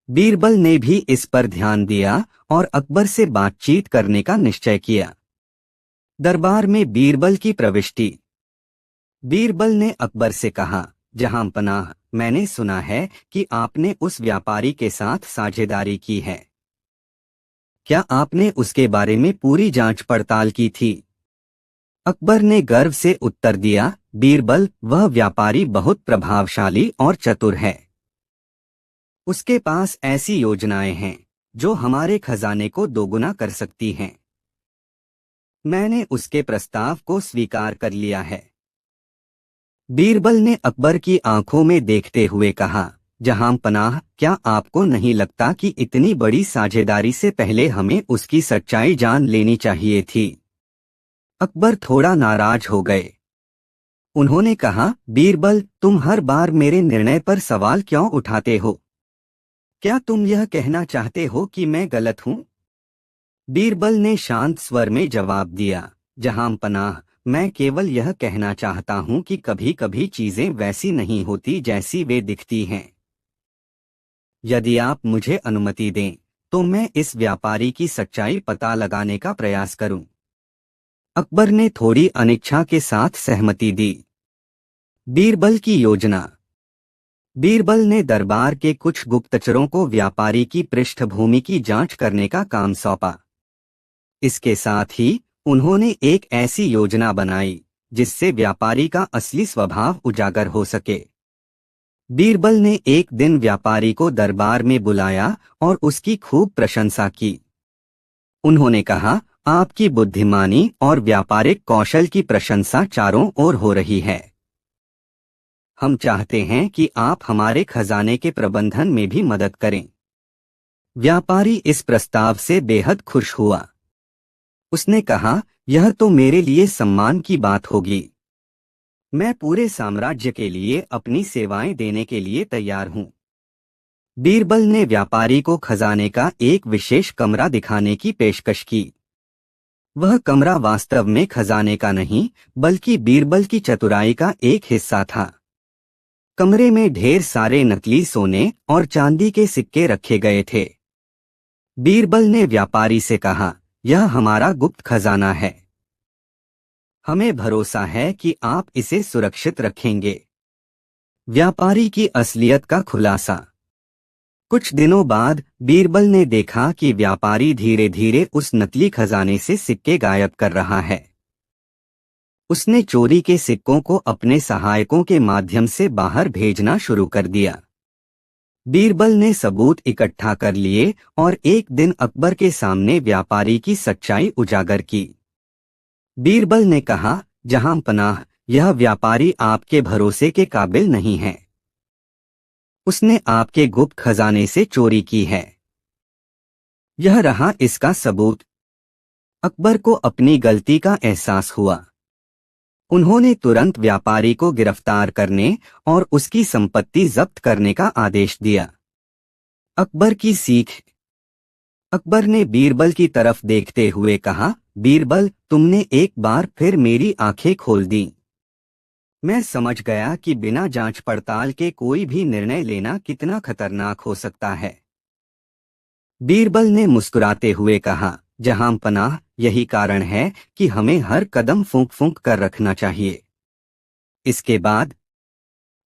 बीरबल ने भी इस पर ध्यान दिया और अकबर से बातचीत करने का निश्चय किया। दरबार में बीरबल की प्रविष्टि। बीरबल ने अकबर से कहा, जहां पनाह, मैंने सुना है कि आपने उस व्यापारी के साथ साझेदारी की है। क्या आपने उसके बारे में पूरी जांच पड़ताल की थी? अकबर ने गर्व से उत्तर दिया, बीरबल, वह व्यापारी बहुत प्रभावशाली और चतुर है। उसके पास ऐसी योजनाएं हैं जो हमारे खजाने को दोगुना कर सकती हैं। मैंने उसके प्रस्ताव को स्वीकार कर लिया है। बीरबल ने अकबर की आंखों में देखते हुए कहा, जहां पनाह, क्या आपको नहीं लगता कि इतनी बड़ी साझेदारी से पहले हमें उसकी सच्चाई जान लेनी चाहिए थी? अकबर थोड़ा नाराज हो गए। उन्होंने कहा, बीरबल, तुम हर बार मेरे निर्णय पर सवाल क्यों उठाते हो? क्या तुम यह कहना चाहते हो कि मैं गलत हूं? बीरबल ने शांत स्वर में जवाब दिया, जहां पनाह, मैं केवल यह कहना चाहता हूं कि कभी कभी चीजें वैसी नहीं होती जैसी वे दिखती हैं। यदि आप मुझे अनुमति दें तो मैं इस व्यापारी की सच्चाई पता लगाने का प्रयास करूं। अकबर ने थोड़ी अनिच्छा के साथ सहमति दी। बीरबल की योजना। बीरबल ने दरबार के कुछ गुप्तचरों को व्यापारी की पृष्ठभूमि की जांच करने का काम सौंपा। इसके साथ ही उन्होंने एक ऐसी योजना बनाई जिससे व्यापारी का असली स्वभाव उजागर हो सके। बीरबल ने एक दिन व्यापारी को दरबार में बुलाया और उसकी खूब प्रशंसा की। उन्होंने कहा, आपकी बुद्धिमानी और व्यापारिक कौशल की प्रशंसा चारों ओर हो रही है। हम चाहते हैं कि आप हमारे खजाने के प्रबंधन में भी मदद करें। व्यापारी इस प्रस्ताव से बेहद खुश हुआ। उसने कहा, यह तो मेरे लिए सम्मान की बात होगी। मैं पूरे साम्राज्य के लिए अपनी सेवाएं देने के लिए तैयार हूँ। बीरबल ने व्यापारी को खजाने का एक विशेष कमरा दिखाने की पेशकश की। वह कमरा वास्तव में खजाने का नहीं, बल्कि बीरबल की चतुराई का एक हिस्सा था। कमरे में ढेर सारे नकली सोने और चांदी के सिक्के रखे गए थे। बीरबल ने व्यापारी से कहा, यह हमारा गुप्त खजाना है। हमें भरोसा है कि आप इसे सुरक्षित रखेंगे। व्यापारी की असलियत का खुलासा। कुछ दिनों बाद बीरबल ने देखा कि व्यापारी धीरे धीरे उस नकली खजाने से सिक्के गायब कर रहा है। उसने चोरी के सिक्कों को अपने सहायकों के माध्यम से बाहर भेजना शुरू कर दिया। बीरबल ने सबूत इकट्ठा कर लिए और एक दिन अकबर के सामने व्यापारी की सच्चाई उजागर की। बीरबल ने कहा, जहां पनाह, यह व्यापारी आपके भरोसे के काबिल नहीं है। उसने आपके गुप्त खजाने से चोरी की है। यह रहा इसका सबूत। अकबर को अपनी गलती का एहसास हुआ। उन्होंने तुरंत व्यापारी को गिरफ्तार करने और उसकी संपत्ति जब्त करने का आदेश दिया। अकबर की सीख। अकबर ने बीरबल की तरफ देखते हुए कहा, बीरबल, तुमने एक बार फिर मेरी आंखें खोल दी। मैं समझ गया कि बिना जांच पड़ताल के कोई भी निर्णय लेना कितना खतरनाक हो सकता है। बीरबल ने मुस्कुराते हुए कहा, जहां पनाह, यही कारण है कि हमें हर कदम फूंक फूंक कर रखना चाहिए। इसके बाद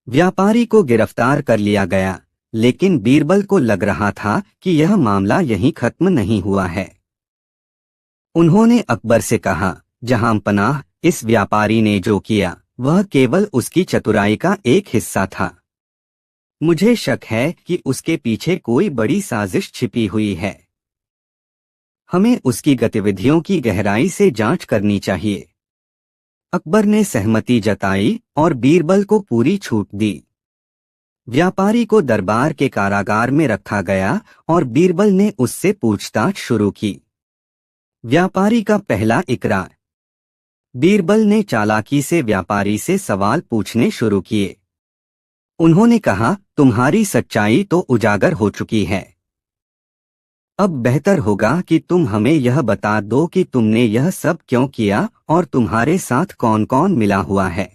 व्यापारी को गिरफ्तार कर लिया गया, लेकिन बीरबल को लग रहा था कि यह मामला यहीं खत्म नहीं हुआ है। उन्होंने अकबर से कहा, जहां पनाह, इस व्यापारी ने जो किया वह केवल उसकी चतुराई का एक हिस्सा था। मुझे शक है कि उसके पीछे कोई बड़ी साजिश छिपी हुई है। हमें उसकी गतिविधियों की गहराई से जांच करनी चाहिए। अकबर ने सहमति जताई और बीरबल को पूरी छूट दी। व्यापारी को दरबार के कारागार में रखा गया और बीरबल ने उससे पूछताछ शुरू की। व्यापारी का पहला इकरार। बीरबल ने चालाकी से व्यापारी से सवाल पूछने शुरू किए। उन्होंने कहा, तुम्हारी सच्चाई तो उजागर हो चुकी है। अब बेहतर होगा कि तुम हमें यह बता दो कि तुमने यह सब क्यों किया और तुम्हारे साथ कौन कौन मिला हुआ है।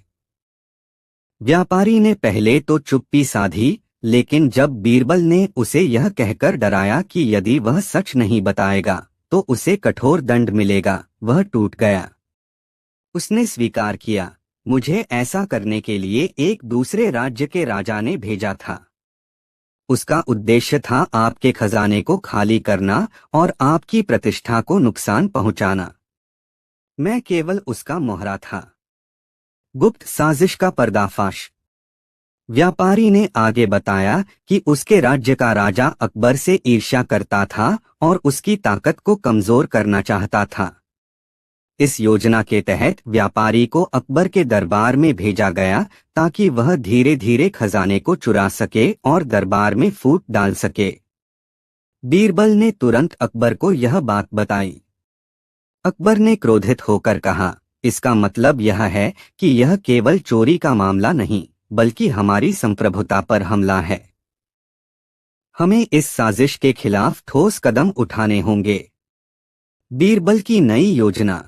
व्यापारी ने पहले तो चुप्पी साधी, लेकिन जब बीरबल ने उसे यह कहकर डराया कि यदि वह सच नहीं बताएगा तो उसे कठोर दंड मिलेगा, वह टूट गया। उसने स्वीकार किया, मुझे ऐसा करने के लिए एक दूसरे राज्य के राजा ने भेजा था। उसका उद्देश्य था आपके खजाने को खाली करना और आपकी प्रतिष्ठा को नुकसान पहुंचाना। मैं केवल उसका मोहरा था। गुप्त साजिश का पर्दाफाश। व्यापारी ने आगे बताया कि उसके राज्य का राजा अकबर से ईर्ष्या करता था और उसकी ताकत को कमजोर करना चाहता था। इस योजना के तहत व्यापारी को अकबर के दरबार में भेजा गया ताकि वह धीरे धीरे खजाने को चुरा सके और दरबार में फूट डाल सके। बीरबल ने तुरंत अकबर को यह बात बताई। अकबर ने क्रोधित होकर कहा, इसका मतलब यह है कि यह केवल चोरी का मामला नहीं, बल्कि हमारी संप्रभुता पर हमला है। हमें इस साजिश के खिलाफ ठोस कदम उठाने होंगे। बीरबल की नई योजना।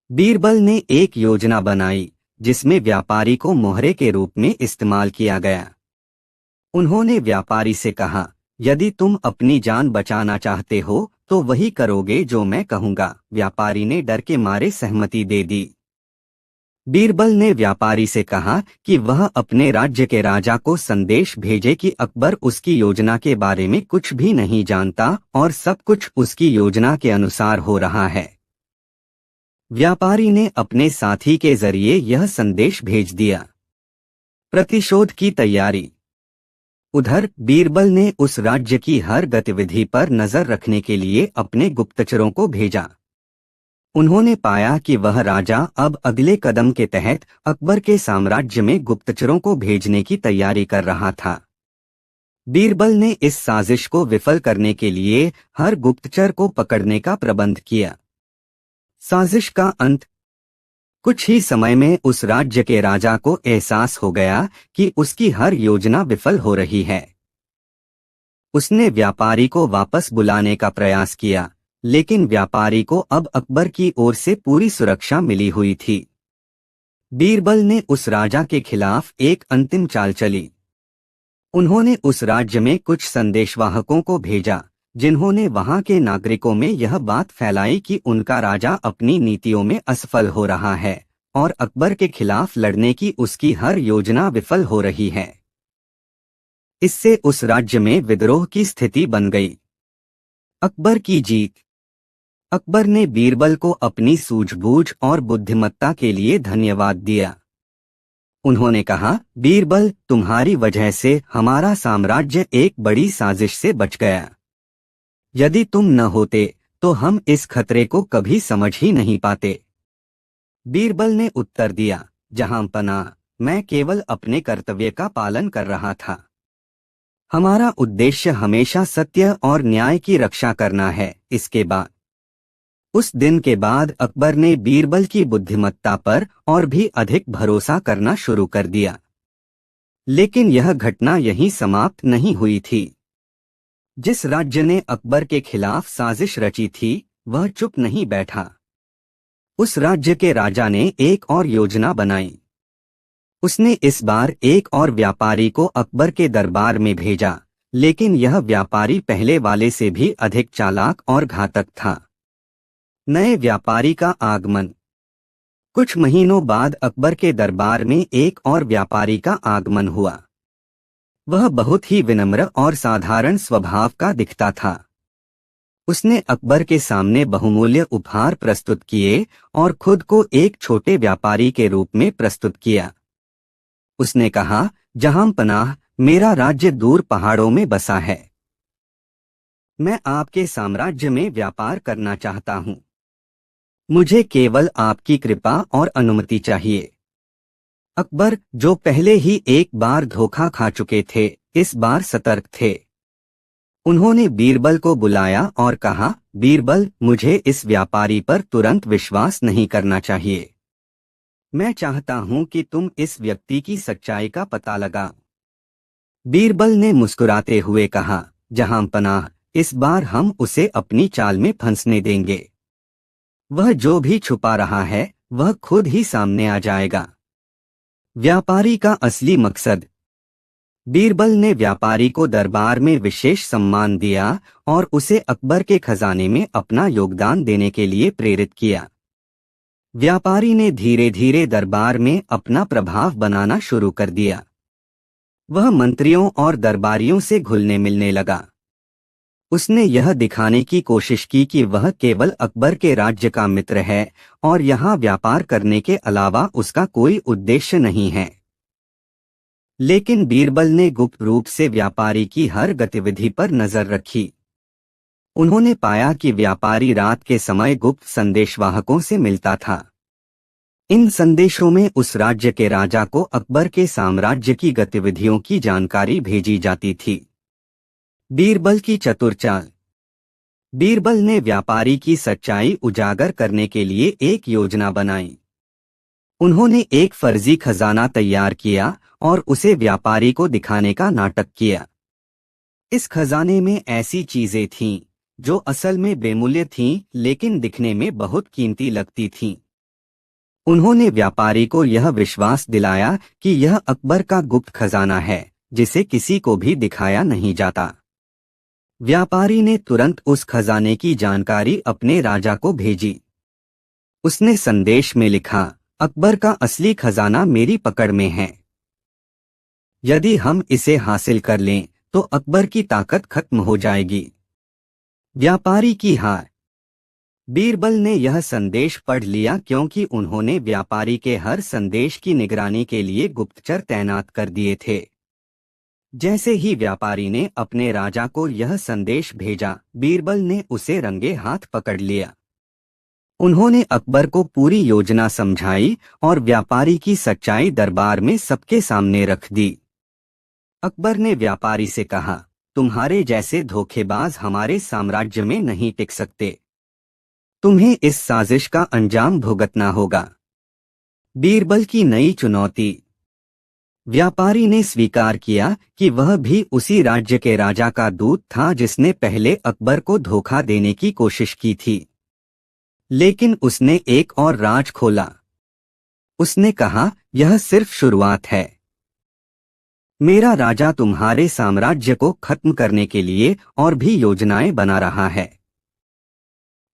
बीरबल ने एक योजना बनाई जिसमें व्यापारी को मोहरे के रूप में इस्तेमाल किया गया। उन्होंने व्यापारी से कहा, यदि तुम अपनी जान बचाना चाहते हो तो वही करोगे जो मैं कहूंगा। व्यापारी ने डर के मारे सहमति दे दी। बीरबल ने व्यापारी से कहा कि वह अपने राज्य के राजा को संदेश भेजे कि अकबर उसकी योजना के बारे में कुछ भी नहीं जानता और सब कुछ उसकी योजना के अनुसार हो रहा है। व्यापारी ने अपने साथी के जरिए यह संदेश भेज दिया। प्रतिशोध की तैयारी। उधर बीरबल ने उस राज्य की हर गतिविधि पर नजर रखने के लिए अपने गुप्तचरों को भेजा। उन्होंने पाया कि वह राजा अब अगले कदम के तहत अकबर के साम्राज्य में गुप्तचरों को भेजने की तैयारी कर रहा था। बीरबल ने इस साजिश को विफल करने के लिए हर गुप्तचर को पकड़ने का प्रबंध किया। साजिश का अंत। कुछ ही समय में उस राज्य के राजा को एहसास हो गया कि उसकी हर योजना विफल हो रही है। उसने व्यापारी को वापस बुलाने का प्रयास किया, लेकिन व्यापारी को अब अकबर की ओर से पूरी सुरक्षा मिली हुई थी। बीरबल ने उस राजा के खिलाफ एक अंतिम चाल चली। उन्होंने उस राज्य में कुछ संदेशवाहकों को भेजा, जिन्होंने वहां के नागरिकों में यह बात फैलाई कि उनका राजा अपनी नीतियों में असफल हो रहा है और अकबर के खिलाफ लड़ने की उसकी हर योजना विफल हो रही है। इससे उस राज्य में विद्रोह की स्थिति बन गई। अकबर की जीत। अकबर ने बीरबल को अपनी सूझबूझ और बुद्धिमत्ता के लिए धन्यवाद दिया। उन्होंने कहा, बीरबल, तुम्हारी वजह से हमारा साम्राज्य एक बड़ी साजिश से बच गया। यदि तुम न होते तो हम इस खतरे को कभी समझ ही नहीं पाते। बीरबल ने उत्तर दिया, जहांपनाह, मैं केवल अपने कर्तव्य का पालन कर रहा था। हमारा उद्देश्य हमेशा सत्य और न्याय की रक्षा करना है। इसके बाद उस दिन के बाद अकबर ने बीरबल की बुद्धिमत्ता पर और भी अधिक भरोसा करना शुरू कर दिया। लेकिन यह घटना यहीं समाप्त नहीं हुई थी। जिस राज्य ने अकबर के खिलाफ साजिश रची थी, वह चुप नहीं बैठा। उस राज्य के राजा ने एक और योजना बनाई। उसने इस बार एक और व्यापारी को अकबर के दरबार में भेजा, लेकिन यह व्यापारी पहले वाले से भी अधिक चालाक और घातक था। नए व्यापारी का आगमन। कुछ महीनों बाद अकबर के दरबार में एक और व्यापारी का आगमन हुआ। वह बहुत ही विनम्र और साधारण स्वभाव का दिखता था। उसने अकबर के सामने बहुमूल्य उपहार प्रस्तुत किए और खुद को एक छोटे व्यापारी के रूप में प्रस्तुत किया। उसने कहा, जहांपनाह, मेरा राज्य दूर पहाड़ों में बसा है। मैं आपके साम्राज्य में व्यापार करना चाहता हूं। मुझे केवल आपकी कृपा और अनुमति चाहिए। अकबर, जो पहले ही एक बार धोखा खा चुके थे, इस बार सतर्क थे। उन्होंने बीरबल को बुलाया और कहा, बीरबल, मुझे इस व्यापारी पर तुरंत विश्वास नहीं करना चाहिए। मैं चाहता हूं कि तुम इस व्यक्ति की सच्चाई का पता लगाओ। बीरबल ने मुस्कुराते हुए कहा, जहांपनाह, इस बार हम उसे अपनी चाल में फंसने देंगे। वह जो भी छुपा रहा है, वह खुद ही सामने आ जाएगा। व्यापारी का असली मकसद। बीरबल ने व्यापारी को दरबार में विशेष सम्मान दिया और उसे अकबर के खजाने में अपना योगदान देने के लिए प्रेरित किया। व्यापारी ने धीरे धीरे दरबार में अपना प्रभाव बनाना शुरू कर दिया। वह मंत्रियों और दरबारियों से घुलने मिलने लगा। उसने यह दिखाने की कोशिश की कि वह केवल अकबर के राज्य का मित्र है और यहाँ व्यापार करने के अलावा उसका कोई उद्देश्य नहीं है। लेकिन बीरबल ने गुप्त रूप से व्यापारी की हर गतिविधि पर नजर रखी। उन्होंने पाया कि व्यापारी रात के समय गुप्त संदेशवाहकों से मिलता था। इन संदेशों में उस राज्य के राजा को अकबर के साम्राज्य की गतिविधियों की जानकारी भेजी जाती थी। बीरबल की चतुर चाल। बीरबल ने व्यापारी की सच्चाई उजागर करने के लिए एक योजना बनाई। उन्होंने एक फर्जी खजाना तैयार किया और उसे व्यापारी को दिखाने का नाटक किया। इस खजाने में ऐसी चीजें थीं जो असल में बेमूल्य थीं, लेकिन दिखने में बहुत कीमती लगती थीं। उन्होंने व्यापारी को यह विश्वास दिलाया कि यह अकबर का गुप्त खजाना है, जिसे किसी को भी दिखाया नहीं जाता। व्यापारी ने तुरंत उस खजाने की जानकारी अपने राजा को भेजी। उसने संदेश में लिखा, अकबर का असली खजाना मेरी पकड़ में है। यदि हम इसे हासिल कर लें तो अकबर की ताकत खत्म हो जाएगी। व्यापारी की हार। बीरबल ने यह संदेश पढ़ लिया क्योंकि उन्होंने व्यापारी के हर संदेश की निगरानी के लिए गुप्तचर तैनात कर दिए थे। जैसे ही व्यापारी ने अपने राजा को यह संदेश भेजा, बीरबल ने उसे रंगे हाथ पकड़ लिया। उन्होंने अकबर को पूरी योजना समझाई और व्यापारी की सच्चाई दरबार में सबके सामने रख दी। अकबर ने व्यापारी से कहा, तुम्हारे जैसे धोखेबाज हमारे साम्राज्य में नहीं टिक सकते। तुम्हें इस साजिश का अंजाम भुगतना होगा। बीरबल की नई चुनौती। व्यापारी ने स्वीकार किया कि वह भी उसी राज्य के राजा का दूत था जिसने पहले अकबर को धोखा देने की कोशिश की थी। लेकिन उसने एक और राज खोला। उसने कहा, यह सिर्फ शुरुआत है। मेरा राजा तुम्हारे साम्राज्य को खत्म करने के लिए और भी योजनाएं बना रहा है।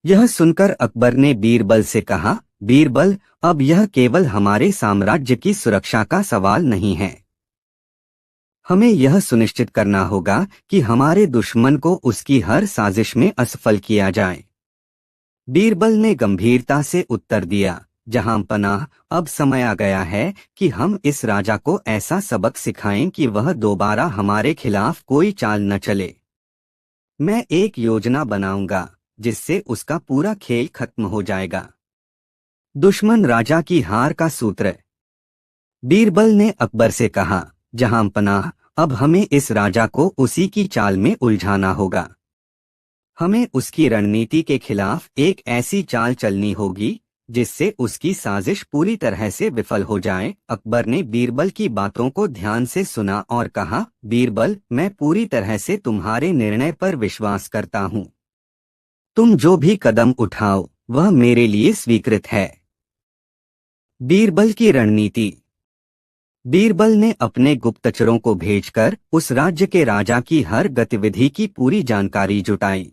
यह सुनकर अकबर ने बीरबल से कहा, बीरबल, अब यह केवल हमारे साम्राज्य की सुरक्षा का सवाल नहीं है। हमें यह सुनिश्चित करना होगा कि हमारे दुश्मन को उसकी हर साजिश में असफल किया जाए। बीरबल ने गंभीरता से उत्तर दिया, जहां पनाह, अब समय आ गया है कि हम इस राजा को ऐसा सबक सिखाएं कि वह दोबारा हमारे खिलाफ कोई चाल न चले। मैं एक योजना बनाऊंगा जिससे उसका पूरा खेल खत्म हो जाएगा। दुश्मन राजा की हार का सूत्र। बीरबल ने अकबर से कहा, जहां पनाह, अब हमें इस राजा को उसी की चाल में उलझाना होगा। हमें उसकी रणनीति के खिलाफ एक ऐसी चाल चलनी होगी जिससे उसकी साजिश पूरी तरह से विफल हो जाए। अकबर ने बीरबल की बातों को ध्यान से सुना और कहा, बीरबल, मैं पूरी तरह से तुम्हारे निर्णय पर विश्वास करता हूँ। तुम जो भी कदम उठाओ वह मेरे लिए स्वीकृत है। बीरबल की रणनीति। बीरबल ने अपने गुप्तचरों को भेजकर उस राज्य के राजा की हर गतिविधि की पूरी जानकारी जुटाई।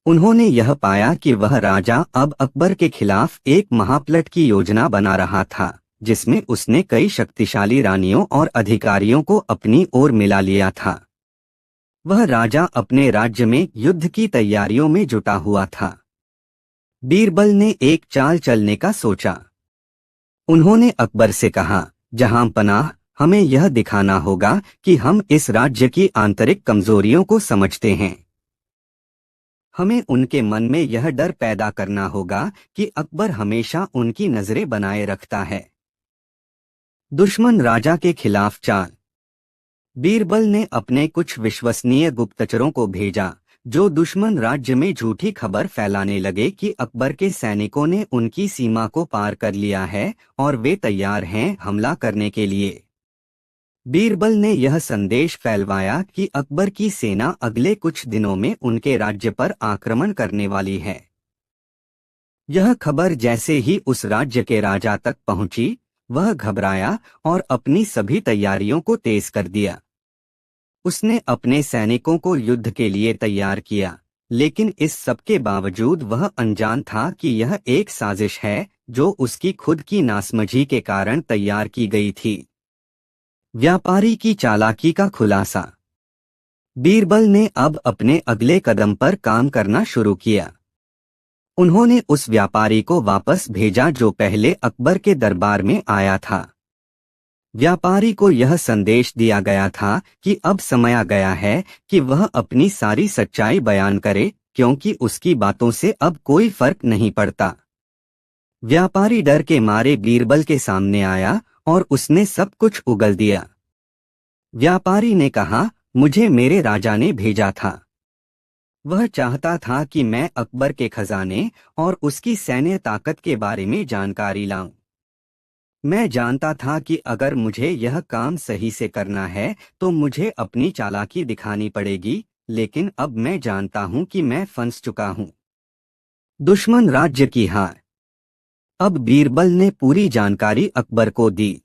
उन्होंने यह पाया कि वह राजा अब अकबर के खिलाफ एक महापलट की योजना बना रहा था, जिसमें उसने कई शक्तिशाली रानियों और अधिकारियों को अपनी ओर मिला लिया था। वह राजा अपने राज्य में युद्ध की तैयारियों में जुटा हुआ था। बीरबल ने एक चाल चलने का सोचा। उन्होंने अकबर से कहा, जहां पनाह, हमें यह दिखाना होगा कि हम इस राज्य की आंतरिक कमजोरियों को समझते हैं। हमें उनके मन में यह डर पैदा करना होगा कि अकबर हमेशा उनकी नजरें बनाए रखता है। दुश्मन राजा के खिलाफ चाल। बीरबल ने अपने कुछ विश्वसनीय गुप्तचरों को भेजा, जो दुश्मन राज्य में झूठी खबर फैलाने लगे कि अकबर के सैनिकों ने उनकी सीमा को पार कर लिया है और वे तैयार हैं हमला करने के लिए। बीरबल ने यह संदेश फैलवाया कि अकबर की सेना अगले कुछ दिनों में उनके राज्य पर आक्रमण करने वाली है। यह खबर जैसे ही उस राज्य के राजा तक पहुंची, वह घबराया और अपनी सभी तैयारियों को तेज कर दिया। उसने अपने सैनिकों को युद्ध के लिए तैयार किया, लेकिन इस सब के बावजूद वह अनजान था कि यह एक साजिश है जो उसकी खुद की नासमझी के कारण तैयार की गई थी। व्यापारी की चालाकी का खुलासा। बीरबल ने अब अपने अगले कदम पर काम करना शुरू किया। उन्होंने उस व्यापारी को वापस भेजा जो पहले अकबर के दरबार में आया था। व्यापारी को यह संदेश दिया गया था कि अब समय आ गया है कि वह अपनी सारी सच्चाई बयान करे, क्योंकि उसकी बातों से अब कोई फर्क नहीं पड़ता। व्यापारी डर के मारे बीरबल के सामने आया और उसने सब कुछ उगल दिया। व्यापारी ने कहा, मुझे मेरे राजा ने भेजा था। वह चाहता था कि मैं अकबर के खजाने और उसकी सैन्य ताकत के बारे में जानकारी लाऊं। मैं जानता था कि अगर मुझे यह काम सही से करना है तो मुझे अपनी चालाकी दिखानी पड़ेगी, लेकिन अब मैं जानता हूं कि मैं फंस चुका हूं। दुश्मन राज्य की हार। अब बीरबल ने पूरी जानकारी अकबर को दी।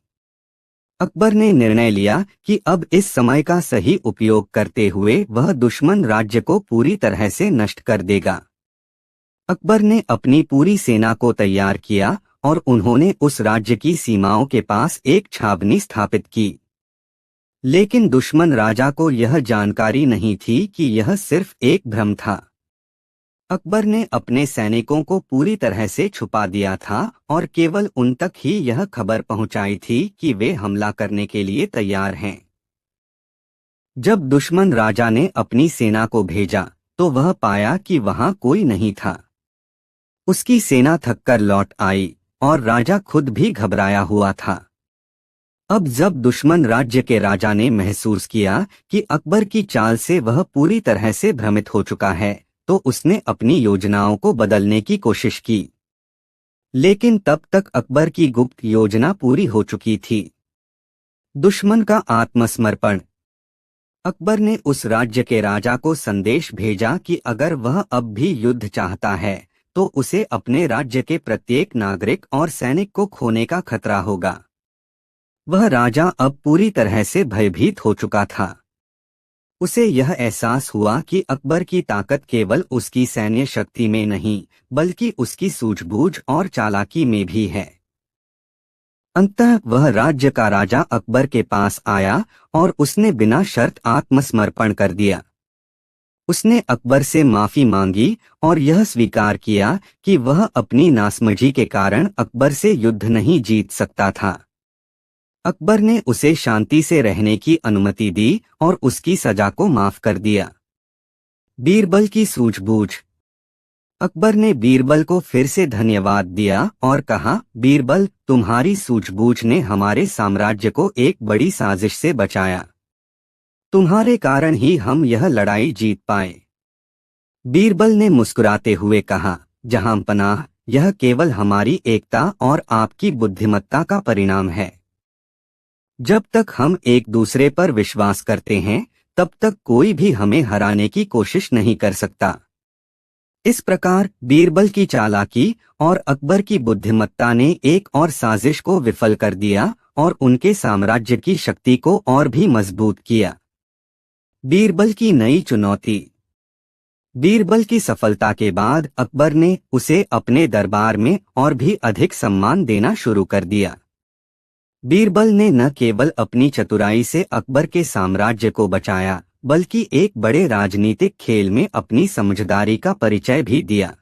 अकबर ने निर्णय लिया कि अब इस समय का सही उपयोग करते हुए वह दुश्मन राज्य को पूरी तरह से नष्ट कर देगा। अकबर ने अपनी पूरी सेना को तैयार किया और उन्होंने उस राज्य की सीमाओं के पास एक छावनी स्थापित की। लेकिन दुश्मन राजा को यह जानकारी नहीं थी कि यह सिर्फ एक भ्रम था। अकबर ने अपने सैनिकों को पूरी तरह से छुपा दिया था और केवल उन तक ही यह खबर पहुंचाई थी कि वे हमला करने के लिए तैयार हैं। जब दुश्मन राजा ने अपनी सेना को भेजा तो वह पाया कि वहां कोई नहीं था। उसकी सेना थककर लौट आई और राजा खुद भी घबराया हुआ था। अब जब दुश्मन राज्य के राजा ने महसूस किया कि अकबर की चाल से वह पूरी तरह से भ्रमित हो चुका है, तो उसने अपनी योजनाओं को बदलने की कोशिश की। लेकिन तब तक अकबर की गुप्त योजना पूरी हो चुकी थी। दुश्मन का आत्मसमर्पण। अकबर ने उस राज्य के राजा को संदेश भेजा कि अगर वह अब भी युद्ध चाहता है तो उसे अपने राज्य के प्रत्येक नागरिक और सैनिक को खोने का खतरा होगा। वह राजा अब पूरी तरह से भयभीत हो चुका था। उसे यह एहसास हुआ कि अकबर की ताकत केवल उसकी सैन्य शक्ति में नहीं बल्कि उसकी सूझबूझ और चालाकी में भी है। अंततः वह राज्य का राजा अकबर के पास आया और उसने बिना शर्त आत्मसमर्पण कर दिया। उसने अकबर से माफी मांगी और यह स्वीकार किया कि वह अपनी नासमझी के कारण अकबर से युद्ध नहीं जीत सकता था। अकबर ने उसे शांति से रहने की अनुमति दी और उसकी सजा को माफ कर दिया। बीरबल की सूझबूझ। अकबर ने बीरबल को फिर से धन्यवाद दिया और कहा, बीरबल, तुम्हारी सूझबूझ ने हमारे साम्राज्य को एक बड़ी साजिश से बचाया। तुम्हारे कारण ही हम यह लड़ाई जीत पाए। बीरबल ने मुस्कुराते हुए कहा, जहां पनाह, यह केवल हमारी एकता और आपकी बुद्धिमत्ता का परिणाम है। जब तक हम एक दूसरे पर विश्वास करते हैं तब तक कोई भी हमें हराने की कोशिश नहीं कर सकता। इस प्रकार बीरबल की चालाकी और अकबर की बुद्धिमत्ता ने एक और साजिश को विफल कर दिया और उनके साम्राज्य की शक्ति को और भी मजबूत किया। बीरबल की नई चुनौती। बीरबल की सफलता के बाद अकबर ने उसे अपने दरबार में और भी अधिक सम्मान देना शुरू कर दिया। बीरबल ने न केवल अपनी चतुराई से अकबर के साम्राज्य को बचाया बल्कि एक बड़े राजनीतिक खेल में अपनी समझदारी का परिचय भी दिया।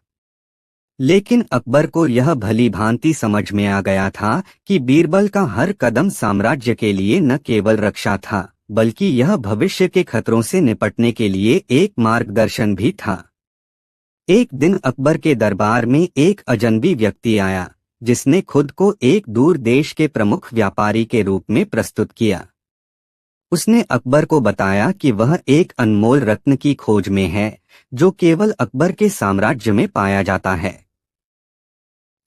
लेकिन अकबर को यह भली भांति समझ में आ गया था कि बीरबल का हर कदम साम्राज्य के लिए न केवल रक्षा था बल्कि यह भविष्य के खतरों से निपटने के लिए एक मार्गदर्शन भी था। एक दिन अकबर के दरबार में एक अजनबी व्यक्ति आया जिसने खुद को एक दूर देश के प्रमुख व्यापारी के रूप में प्रस्तुत किया। उसने अकबर को बताया कि वह एक अनमोल रत्न की खोज में है जो केवल अकबर के साम्राज्य में पाया जाता है।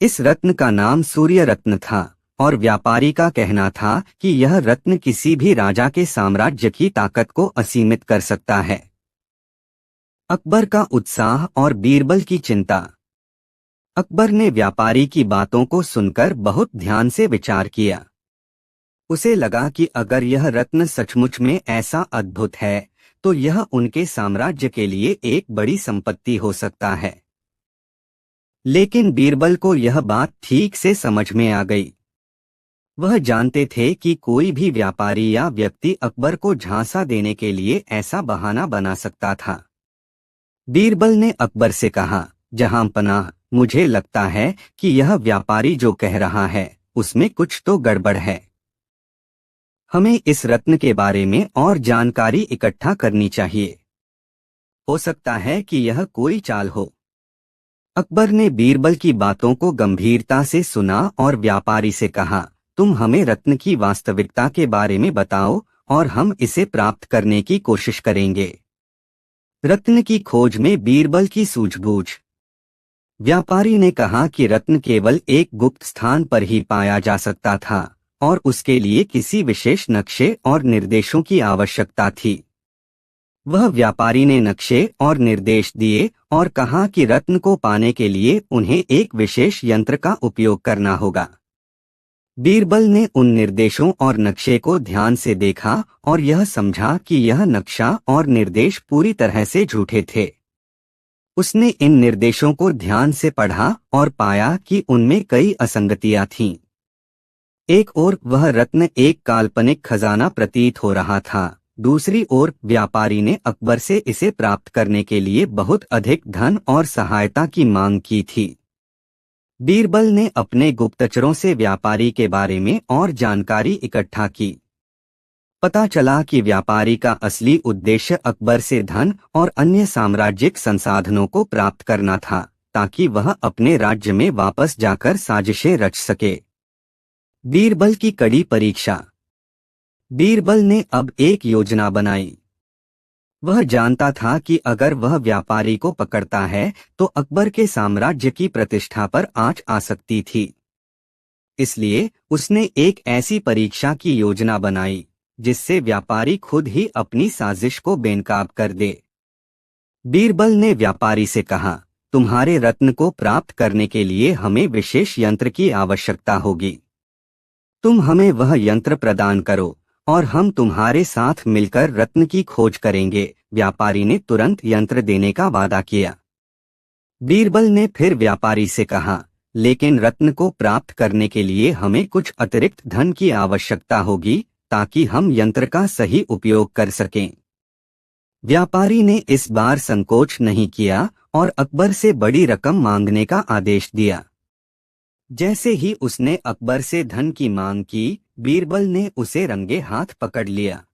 इस रत्न का नाम सूर्य रत्न था और व्यापारी का कहना था कि यह रत्न किसी भी राजा के साम्राज्य की ताकत को असीमित कर सकता है। अकबर का उत्साह और बीरबल की चिंता। अकबर ने व्यापारी की बातों को सुनकर बहुत ध्यान से विचार किया। उसे लगा कि अगर यह रत्न सचमुच में ऐसा अद्भुत है तो यह उनके साम्राज्य के लिए एक बड़ी संपत्ति हो सकता है। लेकिन बीरबल को यह बात ठीक से समझ में आ गई। वह जानते थे कि कोई भी व्यापारी या व्यक्ति अकबर को झांसा देने के लिए ऐसा बहाना बना सकता था। बीरबल ने अकबर से कहा, जहां पनाह, मुझे लगता है कि यह व्यापारी जो कह रहा है उसमें कुछ तो गड़बड़ है। हमें इस रत्न के बारे में और जानकारी इकट्ठा करनी चाहिए। हो सकता है कि यह कोई चाल हो। अकबर ने बीरबल की बातों को गंभीरता से सुना और व्यापारी से कहा, तुम हमें रत्न की वास्तविकता के बारे में बताओ और हम इसे प्राप्त करने की कोशिश करेंगे। रत्न की खोज में बीरबल की सूझबूझ। व्यापारी ने कहा कि रत्न केवल एक गुप्त स्थान पर ही पाया जा सकता था और उसके लिए किसी विशेष नक्शे और निर्देशों की आवश्यकता थी। वह व्यापारी ने नक्शे और निर्देश दिए और कहा कि रत्न को पाने के लिए उन्हें एक विशेष यंत्र का उपयोग करना होगा। बीरबल ने उन निर्देशों और नक्शे को ध्यान से देखा और यह समझा कि यह नक्शा और निर्देश पूरी तरह से झूठे थे। उसने इन निर्देशों को ध्यान से पढ़ा और पाया कि उनमें कई असंगतियां थीं। एक ओर वह रत्न एक काल्पनिक खजाना प्रतीत हो रहा था, दूसरी ओर व्यापारी ने अकबर से इसे प्राप्त करने के लिए बहुत अधिक धन और सहायता की मांग की थी। बीरबल ने अपने गुप्तचरों से व्यापारी के बारे में और जानकारी इकट्ठा की। पता चला कि व्यापारी का असली उद्देश्य अकबर से धन और अन्य साम्राज्यिक संसाधनों को प्राप्त करना था ताकि वह अपने राज्य में वापस जाकर साजिशें रच सके। बीरबल की कड़ी परीक्षा। बीरबल ने अब एक योजना बनाई। वह जानता था कि अगर वह व्यापारी को पकड़ता है तो अकबर के साम्राज्य की प्रतिष्ठा पर आंच आ सकती थी। इसलिए उसने एक ऐसी परीक्षा की योजना बनाई जिससे व्यापारी खुद ही अपनी साजिश को बेनकाब कर दे। बीरबल ने व्यापारी से कहा, तुम्हारे रत्न को प्राप्त करने के लिए हमें विशेष यंत्र की आवश्यकता होगी। तुम हमें वह यंत्र प्रदान करो और हम तुम्हारे साथ मिलकर रत्न की खोज करेंगे। व्यापारी ने तुरंत यंत्र देने का वादा किया। बीरबल ने फिर व्यापारी से कहा, लेकिन रत्न को प्राप्त करने के लिए हमें कुछ अतिरिक्त धन की आवश्यकता होगी ताकि हम यंत्र का सही उपयोग कर सकें। व्यापारी ने इस बार संकोच नहीं किया और अकबर से बड़ी रकम मांगने का आदेश दिया। जैसे ही उसने अकबर से धन की मांग की, बीरबल ने उसे रंगे हाथ पकड़ लिया।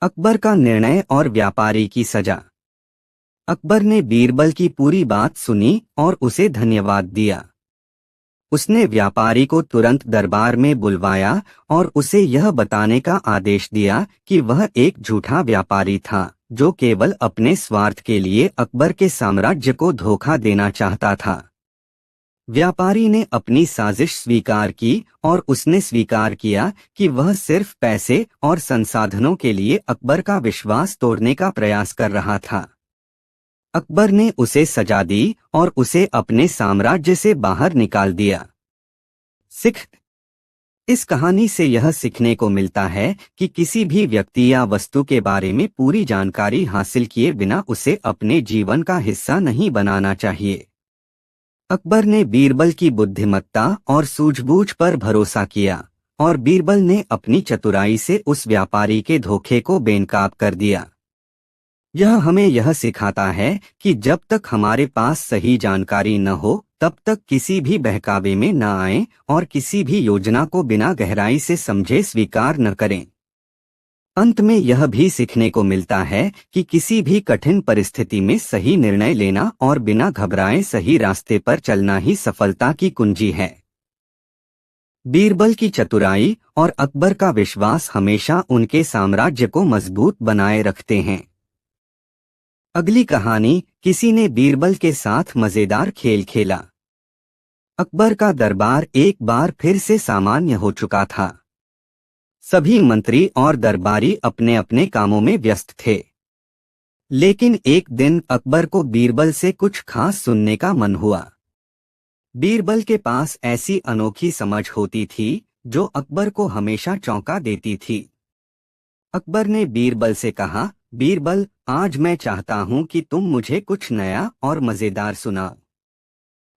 अकबर का निर्णय और व्यापारी की सजा। अकबर ने बीरबल की पूरी बात सुनी और उसे धन्यवाद दिया। उसने व्यापारी को तुरंत दरबार में बुलवाया और उसे यह बताने का आदेश दिया कि वह एक झूठा व्यापारी था जो केवल अपने स्वार्थ के लिए अकबर के साम्राज्य को धोखा देना चाहता था। व्यापारी ने अपनी साजिश स्वीकार की और उसने स्वीकार किया कि वह सिर्फ पैसे और संसाधनों के लिए अकबर का विश्वास तोड़ने का प्रयास कर रहा था। अकबर ने उसे सजा दी और उसे अपने साम्राज्य से बाहर निकाल दिया। सिख इस कहानी से यह सीखने को मिलता है कि किसी भी व्यक्ति या वस्तु के बारे में पूरी जानकारी हासिल किए बिना उसे अपने जीवन का हिस्सा नहीं बनाना चाहिए। अकबर ने बीरबल की बुद्धिमत्ता और सूझबूझ पर भरोसा किया और बीरबल ने अपनी चतुराई से उस व्यापारी के धोखे को बेनकाब कर दिया। यह हमें यह सिखाता है कि जब तक हमारे पास सही जानकारी न हो तब तक किसी भी बहकावे में न आएं और किसी भी योजना को बिना गहराई से समझे स्वीकार न करें। अंत में यह भी सीखने को मिलता है कि किसी भी कठिन परिस्थिति में सही निर्णय लेना और बिना घबराए सही रास्ते पर चलना ही सफलता की कुंजी है। बीरबल की चतुराई और अकबर का विश्वास हमेशा उनके साम्राज्य को मजबूत बनाए रखते हैं। अगली कहानी, किसी ने बीरबल के साथ मजेदार खेल खेला। अकबर का दरबार एक बार फिर से सामान्य हो चुका था। सभी मंत्री और दरबारी अपने अपने कामों में व्यस्त थे। लेकिन एक दिन अकबर को बीरबल से कुछ खास सुनने का मन हुआ। बीरबल के पास ऐसी अनोखी समझ होती थी जो अकबर को हमेशा चौंका देती थी। अकबर ने बीरबल से कहा, बीरबल, आज मैं चाहता हूं कि तुम मुझे कुछ नया और मजेदार सुनाओ।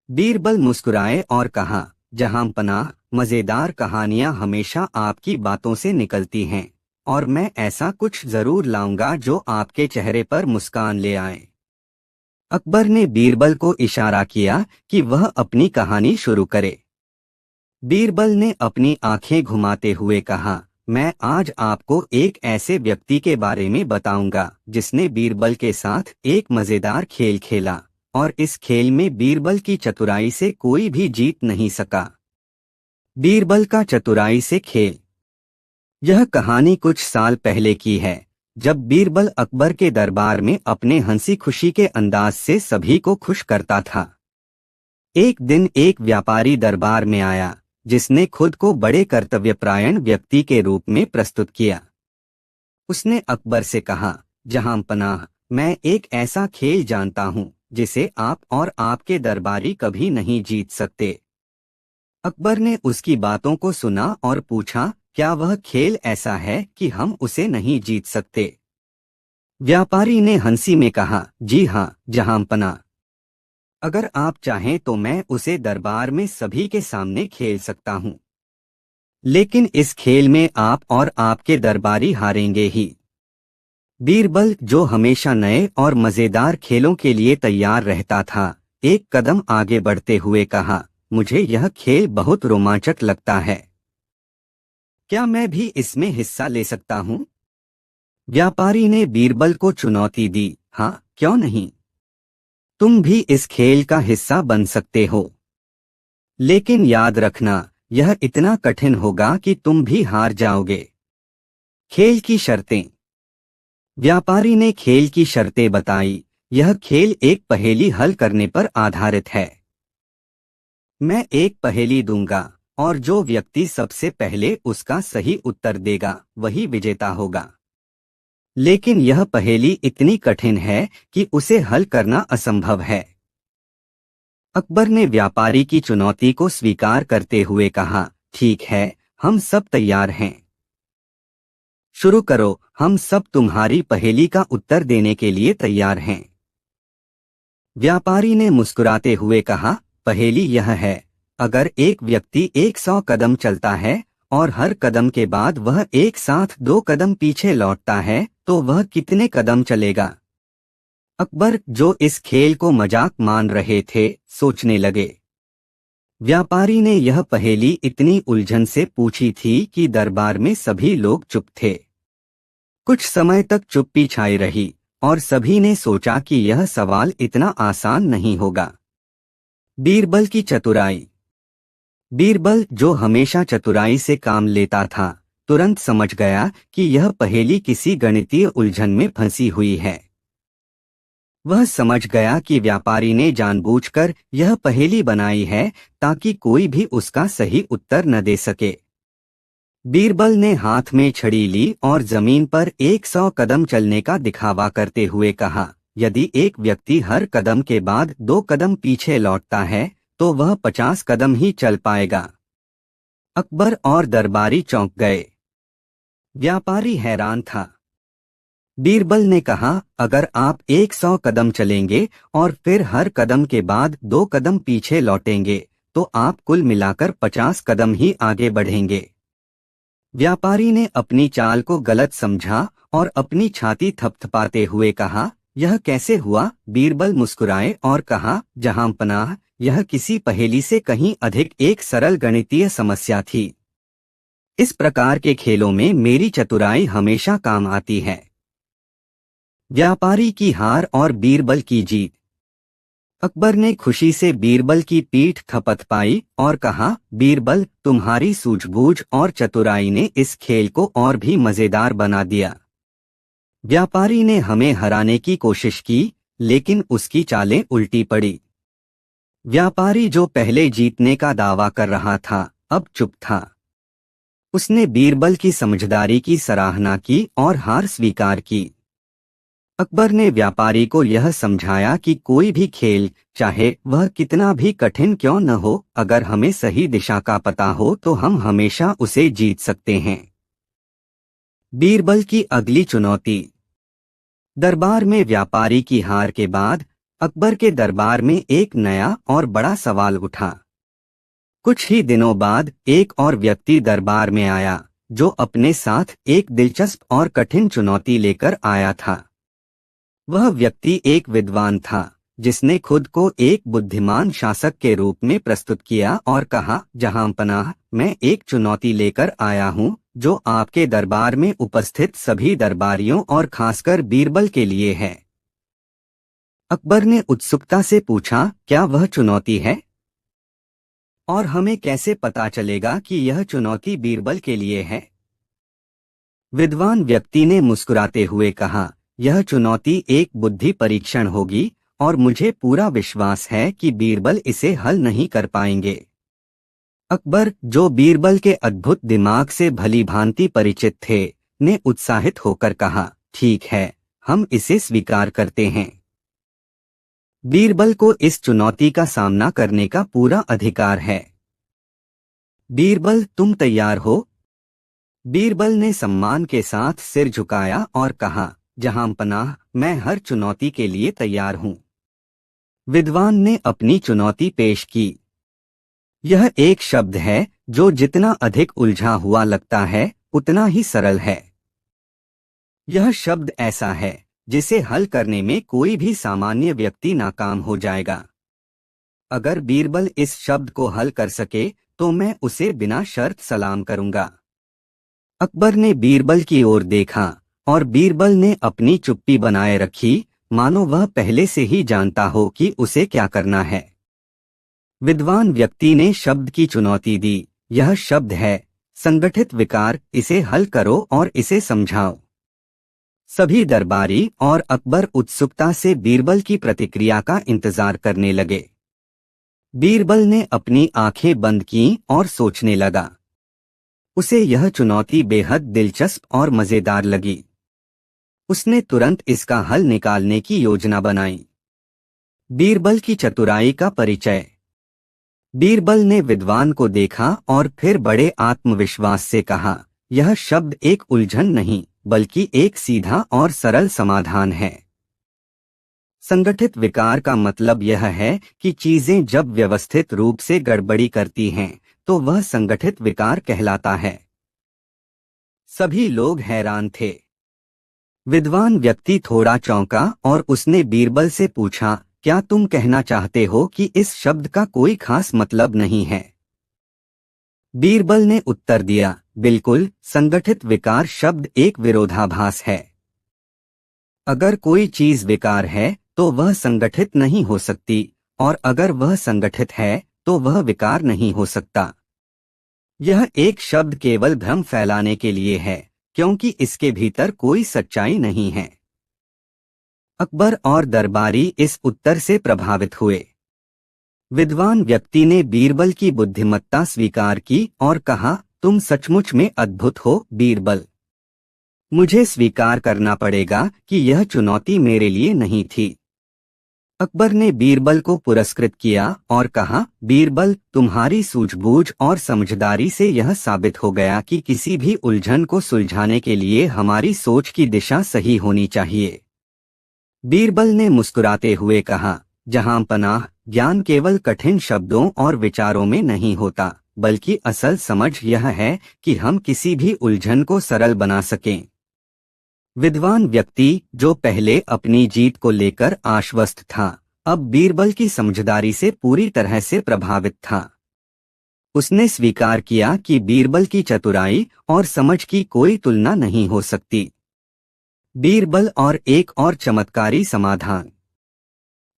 बीरबल मुस्कुराए और कहा, जहांपनाह, मजेदार कहानियां हमेशा आपकी बातों से निकलती हैं और मैं ऐसा कुछ जरूर लाऊंगा जो आपके चेहरे पर मुस्कान ले आए। अकबर ने बीरबल को इशारा किया कि वह अपनी कहानी शुरू करे। बीरबल ने अपनी आंखें घुमाते हुए कहा, मैं आज आपको एक ऐसे व्यक्ति के बारे में बताऊंगा जिसने बीरबल के साथ एक मजेदार खेल खेला और इस खेल में बीरबल की चतुराई से कोई भी जीत नहीं सका। बीरबल का चतुराई से खेल। यह कहानी कुछ साल पहले की है, जब बीरबल अकबर के दरबार में अपने हंसी खुशी के अंदाज से सभी को खुश करता था। एक दिन एक व्यापारी दरबार में आया जिसने खुद को बड़े कर्तव्यपरायण व्यक्ति के रूप में प्रस्तुत किया। उसने अकबर से कहा, जहांपनाह, मैं एक ऐसा खेल जानता हूं जिसे आप और आपके दरबारी कभी नहीं जीत सकते। अकबर ने उसकी बातों को सुना और पूछा, क्या वह खेल ऐसा है कि हम उसे नहीं जीत सकते? व्यापारी ने हंसी में कहा, जी हाँ, जहांपनाह, अगर आप चाहें तो मैं उसे दरबार में सभी के सामने खेल सकता हूं। लेकिन इस खेल में आप और आपके दरबारी हारेंगे ही। बीरबल, जो हमेशा नए और मजेदार खेलों के लिए तैयार रहता था, एक कदम आगे बढ़ते हुए कहा, मुझे यह खेल बहुत रोमांचक लगता है। क्या मैं भी इसमें हिस्सा ले सकता हूं? व्यापारी ने बीरबल को चुनौती दी, हाँ, क्यों नहीं? तुम भी इस खेल का हिस्सा बन सकते हो। लेकिन याद रखना, यह इतना कठिन होगा कि तुम भी हार जाओगे। खेल की शर्तें। व्यापारी ने खेल की शर्तें बताई। यह खेल एक पहेली हल करने पर आधारित है। मैं एक पहेली दूंगा और जो व्यक्ति सबसे पहले उसका सही उत्तर देगा वही विजेता होगा। लेकिन यह पहेली इतनी कठिन है कि उसे हल करना असंभव है। अकबर ने व्यापारी की चुनौती को स्वीकार करते हुए कहा, ठीक है, हम सब तैयार हैं। शुरू करो, हम सब तुम्हारी पहेली का उत्तर देने के लिए तैयार हैं। व्यापारी ने मुस्कुराते हुए कहा, पहेली यह है, अगर एक व्यक्ति 100 कदम चलता है और हर कदम के बाद वह एक साथ 2 कदम पीछे लौटता है तो वह कितने कदम चलेगा? अकबर, जो इस खेल को मजाक मान रहे थे, सोचने लगे। व्यापारी ने यह पहेली इतनी उलझन से पूछी थी कि दरबार में सभी लोग चुप थे। कुछ समय तक चुप्पी छाई रही और सभी ने सोचा कि यह सवाल इतना आसान नहीं होगा। बीरबल की चतुराई। बीरबल, जो हमेशा चतुराई से काम लेता था, तुरंत समझ गया कि यह पहेली किसी गणितीय उलझन में फंसी हुई है। वह समझ गया कि व्यापारी ने जानबूझकर यह पहेली बनाई है ताकि कोई भी उसका सही उत्तर न दे सके। बीरबल ने हाथ में छड़ी ली और जमीन पर 100 कदम चलने का दिखावा करते हुए कहा, यदि एक व्यक्ति हर कदम के बाद 2 कदम पीछे लौटता है तो वह 50 कदम ही चल पाएगा। अकबर और दरबारी चौंक गए। व्यापारी हैरान था। बीरबल ने कहा, अगर आप 100 कदम चलेंगे और फिर हर कदम के बाद 2 कदम पीछे लौटेंगे तो आप कुल मिलाकर 50 कदम ही आगे बढ़ेंगे। व्यापारी ने अपनी चाल को गलत समझा और अपनी छाती थपथपाते हुए कहा, यह कैसे हुआ? बीरबल मुस्कुराए और कहा, जहांपनाह, यह किसी पहेली से कहीं अधिक एक सरल गणितीय समस्या थी। इस प्रकार के खेलों में मेरी चतुराई हमेशा काम आती है। व्यापारी की हार और बीरबल की जीत। अकबर ने खुशी से बीरबल की पीठ थपथपाई और कहा, बीरबल, तुम्हारी सूझबूझ और चतुराई ने इस खेल को और भी मजेदार बना दिया। व्यापारी ने हमें हराने की कोशिश की, लेकिन उसकी चालें उल्टी पड़ी। व्यापारी, जो पहले जीतने का दावा कर रहा था, अब चुप था। उसने बीरबल की समझदारी की सराहना की और हार स्वीकार की। अकबर ने व्यापारी को यह समझाया कि कोई भी खेल, चाहे वह कितना भी कठिन क्यों न हो, अगर हमें सही दिशा का पता हो तो हम हमेशा उसे जीत सकते हैं। बीरबल की अगली चुनौती। दरबार में व्यापारी की हार के बाद अकबर के दरबार में एक नया और बड़ा सवाल उठा। कुछ ही दिनों बाद एक और व्यक्ति दरबार में आया, जो अपने साथ एक दिलचस्प और कठिन चुनौती लेकर आया था। वह व्यक्ति एक विद्वान था, जिसने खुद को एक बुद्धिमान शासक के रूप में प्रस्तुत किया और कहा, जहांपनाह, मैं एक चुनौती लेकर आया हूँ जो आपके दरबार में उपस्थित सभी दरबारियों और खासकर बीरबल के लिए है। अकबर ने उत्सुकता से पूछा, क्या वह चुनौती है? और हमें कैसे पता चलेगा कि यह चुनौती बीरबल के लिए है? विद्वान व्यक्ति ने मुस्कुराते हुए कहा, यह चुनौती एक बुद्धि परीक्षण होगी और मुझे पूरा विश्वास है कि बीरबल इसे हल नहीं कर पाएंगे। अकबर, जो बीरबल के अद्भुत दिमाग से भली भांति परिचित थे, ने उत्साहित होकर कहा, ठीक है, हम इसे स्वीकार करते हैं। बीरबल को इस चुनौती का सामना करने का पूरा अधिकार है। बीरबल, तुम तैयार हो? बीरबल ने सम्मान के साथ सिर झुकाया और कहा, जहांपनाह, मैं हर चुनौती के लिए तैयार हूँ। विद्वान ने अपनी चुनौती पेश की। यह एक शब्द है जो जितना अधिक उलझा हुआ लगता है उतना ही सरल है। यह शब्द ऐसा है जिसे हल करने में कोई भी सामान्य व्यक्ति नाकाम हो जाएगा। अगर बीरबल इस शब्द को हल कर सके तो मैं उसे बिना शर्त सलाम करूंगा। अकबर ने बीरबल की ओर देखा और बीरबल ने अपनी चुप्पी बनाए रखी, मानो वह पहले से ही जानता हो कि उसे क्या करना है। विद्वान व्यक्ति ने शब्द की चुनौती दी। यह शब्द है संगठित विकार, इसे हल करो और इसे समझाओ। सभी दरबारी और अकबर उत्सुकता से बीरबल की प्रतिक्रिया का इंतजार करने लगे। बीरबल ने अपनी आंखें बंद कीं और सोचने लगा। उसे यह चुनौती बेहद दिलचस्प और मजेदार लगी। उसने तुरंत इसका हल निकालने की योजना बनाई। बीरबल की चतुराई का परिचय। बीरबल ने विद्वान को देखा और फिर बड़े आत्मविश्वास से कहा, यह शब्द एक उलझन नहीं बल्कि एक सीधा और सरल समाधान है। संगठित विकार का मतलब यह है कि चीजें जब व्यवस्थित रूप से गड़बड़ी करती हैं तो वह संगठित विकार कहलाता है। सभी लोग हैरान थे। विद्वान व्यक्ति थोड़ा चौंका और उसने बीरबल से पूछा, क्या तुम कहना चाहते हो कि इस शब्द का कोई खास मतलब नहीं है? बीरबल ने उत्तर दिया, बिल्कुल, संगठित विकार शब्द एक विरोधाभास है। अगर कोई चीज विकार है तो वह संगठित नहीं हो सकती, और अगर वह संगठित है तो वह विकार नहीं हो सकता। यह एक शब्द केवल भ्रम फैलाने के लिए है, क्योंकि इसके भीतर कोई सच्चाई नहीं है। अकबर और दरबारी इस उत्तर से प्रभावित हुए। विद्वान व्यक्ति ने बीरबल की बुद्धिमत्ता स्वीकार की और कहा, तुम सचमुच में अद्भुत हो बीरबल। मुझे स्वीकार करना पड़ेगा कि यह चुनौती मेरे लिए नहीं थी। अकबर ने बीरबल को पुरस्कृत किया और कहा, बीरबल, तुम्हारी सूझबूझ और समझदारी से यह साबित हो गया कि किसी भी उलझन को सुलझाने के लिए हमारी सोच की दिशा सही होनी चाहिए। बीरबल ने मुस्कुराते हुए कहा, जहां पनाह, ज्ञान केवल कठिन शब्दों और विचारों में नहीं होता, बल्कि असल समझ यह है कि हम किसी भी उलझन को सरल बना सकें। विद्वान व्यक्ति, जो पहले अपनी जीत को लेकर आश्वस्त था, अब बीरबल की समझदारी से पूरी तरह से प्रभावित था। उसने स्वीकार किया कि बीरबल की चतुराई और समझ की कोई तुलना नहीं हो सकती। बीरबल और एक और चमत्कारी समाधान।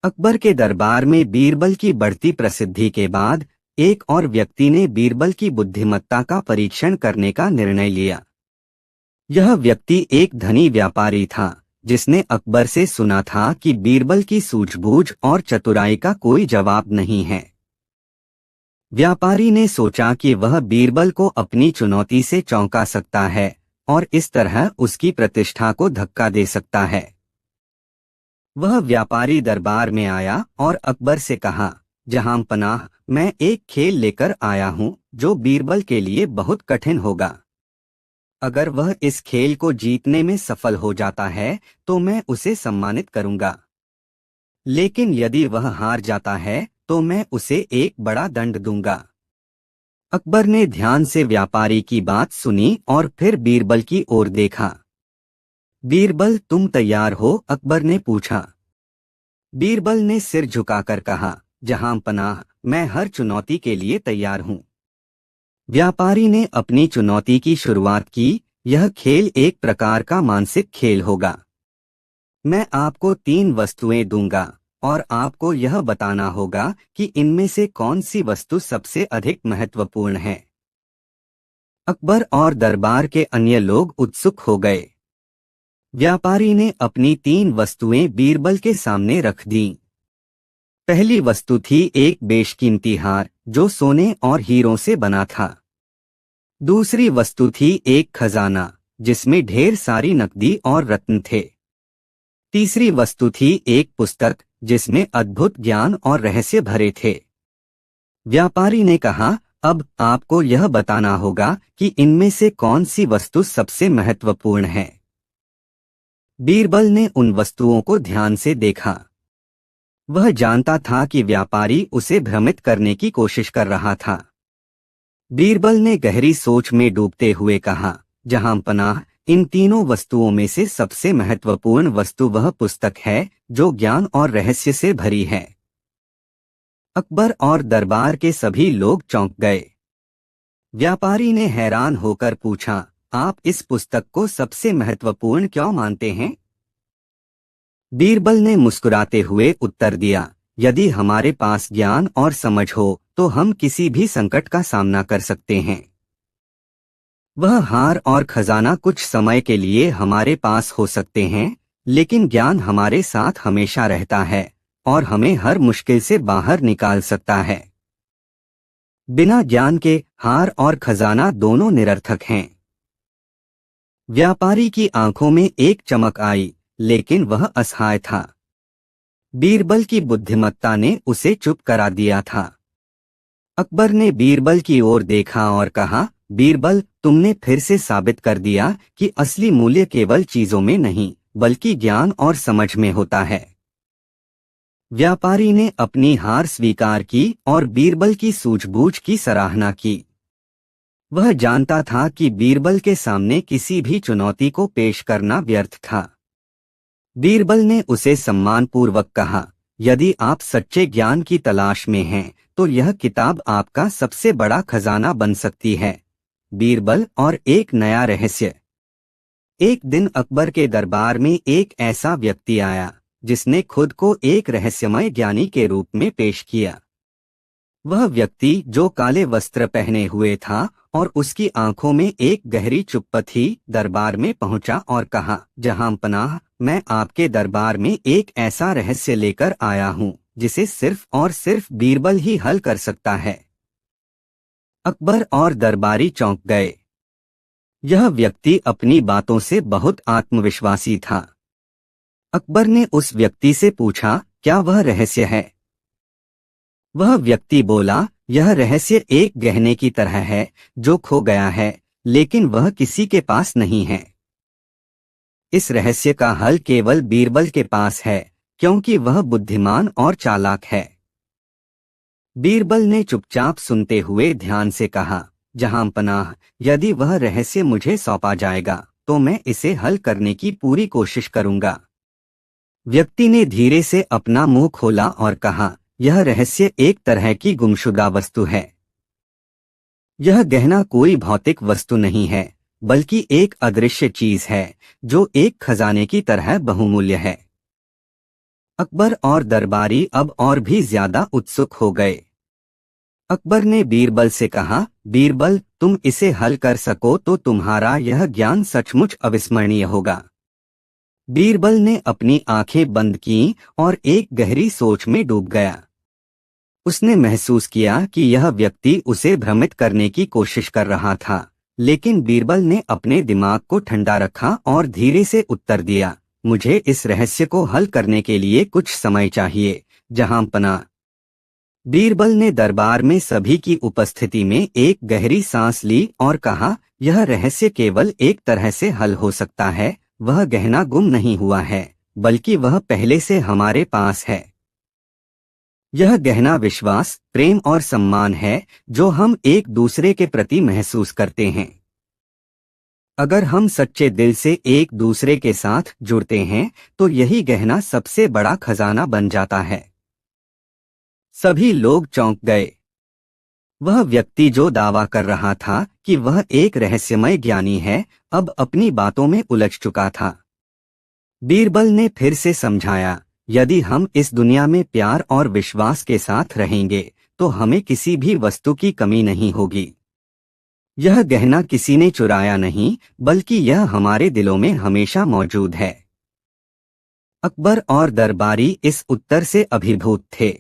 अकबर के दरबार में बीरबल की बढ़ती प्रसिद्धि के बाद एक और व्यक्ति ने बीरबल की बुद्धिमत्ता का परीक्षण करने का निर्णय लिया। यह व्यक्ति एक धनी व्यापारी था, जिसने अकबर से सुना था कि बीरबल की सूझबूझ और चतुराई का कोई जवाब नहीं है। व्यापारी ने सोचा कि वह बीरबल को अपनी चुनौती से चौंका सकता है और इस तरह उसकी प्रतिष्ठा को धक्का दे सकता है। वह व्यापारी दरबार में आया और अकबर से कहा, जहां पनाह, मैं एक खेल लेकर आया हूं जो बीरबल के लिए बहुत कठिन होगा। अगर वह इस खेल को जीतने में सफल हो जाता है तो मैं उसे सम्मानित करूंगा, लेकिन यदि वह हार जाता है तो मैं उसे एक बड़ा दंड दूंगा। अकबर ने ध्यान से व्यापारी की बात सुनी और फिर बीरबल की ओर देखा। बीरबल, तुम तैयार हो? अकबर ने पूछा। बीरबल ने सिर झुकाकर कहा, जहां पनाह, मैं हर चुनौती के लिए तैयार हूं। व्यापारी ने अपनी चुनौती की शुरुआत की, यह खेल एक प्रकार का मानसिक खेल होगा। मैं आपको 3 वस्तुएं दूंगा और आपको यह बताना होगा कि इनमें से कौन सी वस्तु सबसे अधिक महत्वपूर्ण है। अकबर और दरबार के अन्य लोग उत्सुक हो गए। व्यापारी ने अपनी 3 वस्तुएं बीरबल के सामने रख दीं। पहली वस्तु थी एक बेशकीमती हार जो सोने और हीरों से बना था। दूसरी वस्तु थी एक खजाना जिसमें ढेर सारी नकदी और रत्न थे। तीसरी वस्तु थी एक पुस्तक जिसमें अद्भुत ज्ञान और रहस्य भरे थे। व्यापारी ने कहा, अब आपको यह बताना होगा कि इनमें से कौन सी वस्तु सबसे महत्वपूर्ण है। बीरबल ने उन वस्तुओं को ध्यान से देखा। वह जानता था कि व्यापारी उसे भ्रमित करने की कोशिश कर रहा था। बीरबल ने गहरी सोच में डूबते हुए कहा, जहां पनाह, इन तीनों वस्तुओं में से सबसे महत्वपूर्ण वस्तु वह पुस्तक है जो ज्ञान और रहस्य से भरी है। अकबर और दरबार के सभी लोग चौंक गए। व्यापारी ने हैरान होकर पूछा, आप इस पुस्तक को सबसे महत्वपूर्ण क्यों मानते हैं? बीरबल ने मुस्कुराते हुए उत्तर दिया, यदि हमारे पास ज्ञान और समझ हो तो हम किसी भी संकट का सामना कर सकते हैं। वह हार और खजाना कुछ समय के लिए हमारे पास हो सकते हैं, लेकिन ज्ञान हमारे साथ हमेशा रहता है और हमें हर मुश्किल से बाहर निकाल सकता है। बिना ज्ञान के हार और खजाना दोनों निरर्थक हैं। व्यापारी की आंखों में एक चमक आई, लेकिन वह असहाय था। बीरबल की बुद्धिमत्ता ने उसे चुप करा दिया था। अकबर ने बीरबल की ओर देखा और कहा, बीरबल, तुमने फिर से साबित कर दिया कि असली मूल्य केवल चीजों में नहीं, बल्कि ज्ञान और समझ में होता है। व्यापारी ने अपनी हार स्वीकार की और बीरबल की सूझबूझ की सराहना की। वह जानता था कि बीरबल के सामने किसी भी चुनौती को पेश करना व्यर्थ था। बीरबल ने उसे सम्मानपूर्वक कहा, यदि आप सच्चे ज्ञान की तलाश में हैं, तो यह किताब आपका सबसे बड़ा खजाना बन सकती है। बीरबल और एक नया रहस्य। एक दिन अकबर के दरबार में एक ऐसा व्यक्ति आया जिसने खुद को एक रहस्यमय ज्ञानी के रूप में पेश किया। वह व्यक्ति जो काले वस्त्र पहने हुए था और उसकी आंखों में एक गहरी चुप्पी थी, दरबार में पहुंचा और कहा, जहांपनाह, मैं आपके दरबार में एक ऐसा रहस्य लेकर आया हूं जिसे सिर्फ और सिर्फ बीरबल ही हल कर सकता है। अकबर और दरबारी चौंक गए। यह व्यक्ति अपनी बातों से बहुत आत्मविश्वासी था। अकबर ने उस व्यक्ति से पूछा, क्या वह रहस्य है? वह व्यक्ति बोला, यह रहस्य एक गहने की तरह है जो खो गया है, लेकिन वह किसी के पास नहीं है। इस रहस्य का हल केवल बीरबल के पास है, क्योंकि वह बुद्धिमान और चालाक है। बीरबल ने चुपचाप सुनते हुए ध्यान से कहा, जहांपनाह, यदि वह रहस्य मुझे सौंपा जाएगा तो मैं इसे हल करने की पूरी कोशिश करूंगा। व्यक्ति ने धीरे से अपना मुंह खोला और कहा, यह रहस्य एक तरह की गुमशुदा वस्तु है। यह गहना कोई भौतिक वस्तु नहीं है, बल्कि एक अदृश्य चीज है जो एक खजाने की तरह बहुमूल्य है। अकबर और दरबारी अब और भी ज्यादा उत्सुक हो गए। अकबर ने बीरबल से कहा, बीरबल, तुम इसे हल कर सको तो तुम्हारा यह ज्ञान सचमुच अविस्मरणीय होगा। बीरबल ने अपनी आंखें बंद कीं और एक गहरी सोच में डूब गया। उसने महसूस किया कि यह व्यक्ति उसे भ्रमित करने की कोशिश कर रहा था, लेकिन बीरबल ने अपने दिमाग को ठंडा रखा और धीरे से उत्तर दिया, मुझे इस रहस्य को हल करने के लिए कुछ समय चाहिए, जहांपनाह। बीरबल ने दरबार में सभी की उपस्थिति में एक गहरी सांस ली और कहा, यह रहस्य केवल एक तरह से हल हो सकता है। वह गहना गुम नहीं हुआ है, बल्कि वह पहले से हमारे पास है। यह गहना विश्वास, प्रेम और सम्मान है जो हम एक दूसरे के प्रति महसूस करते हैं। अगर हम सच्चे दिल से एक दूसरे के साथ जुड़ते हैं तो यही गहना सबसे बड़ा खजाना बन जाता है। सभी लोग चौंक गए। वह व्यक्ति जो दावा कर रहा था कि वह एक रहस्यमय ज्ञानी है, अब अपनी बातों में उलझ चुका था। बीरबल ने फिर से समझाया, यदि हम इस दुनिया में प्यार और विश्वास के साथ रहेंगे तो हमें किसी भी वस्तु की कमी नहीं होगी। यह गहना किसी ने चुराया नहीं, बल्कि यह हमारे दिलों में हमेशा मौजूद है। अकबर और दरबारी इस उत्तर से अभिभूत थे।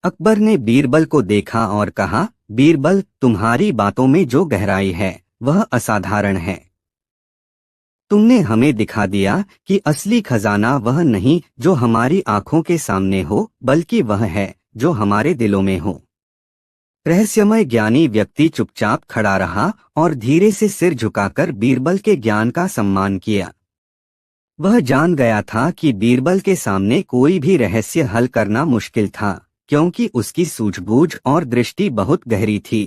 अकबर ने बीरबल को देखा और कहा, बीरबल, तुम्हारी बातों में जो गहराई है वह असाधारण है। तुमने हमें दिखा दिया कि असली खजाना वह नहीं जो हमारी आंखों के सामने हो, बल्कि वह है जो हमारे दिलों में हो। रहस्यमय ज्ञानी व्यक्ति चुपचाप खड़ा रहा और धीरे से सिर झुकाकर बीरबल के ज्ञान का सम्मान किया। वह जान गया था कि बीरबल के सामने कोई भी रहस्य हल करना मुश्किल था, क्योंकि उसकी सूझबूझ और दृष्टि बहुत गहरी थी।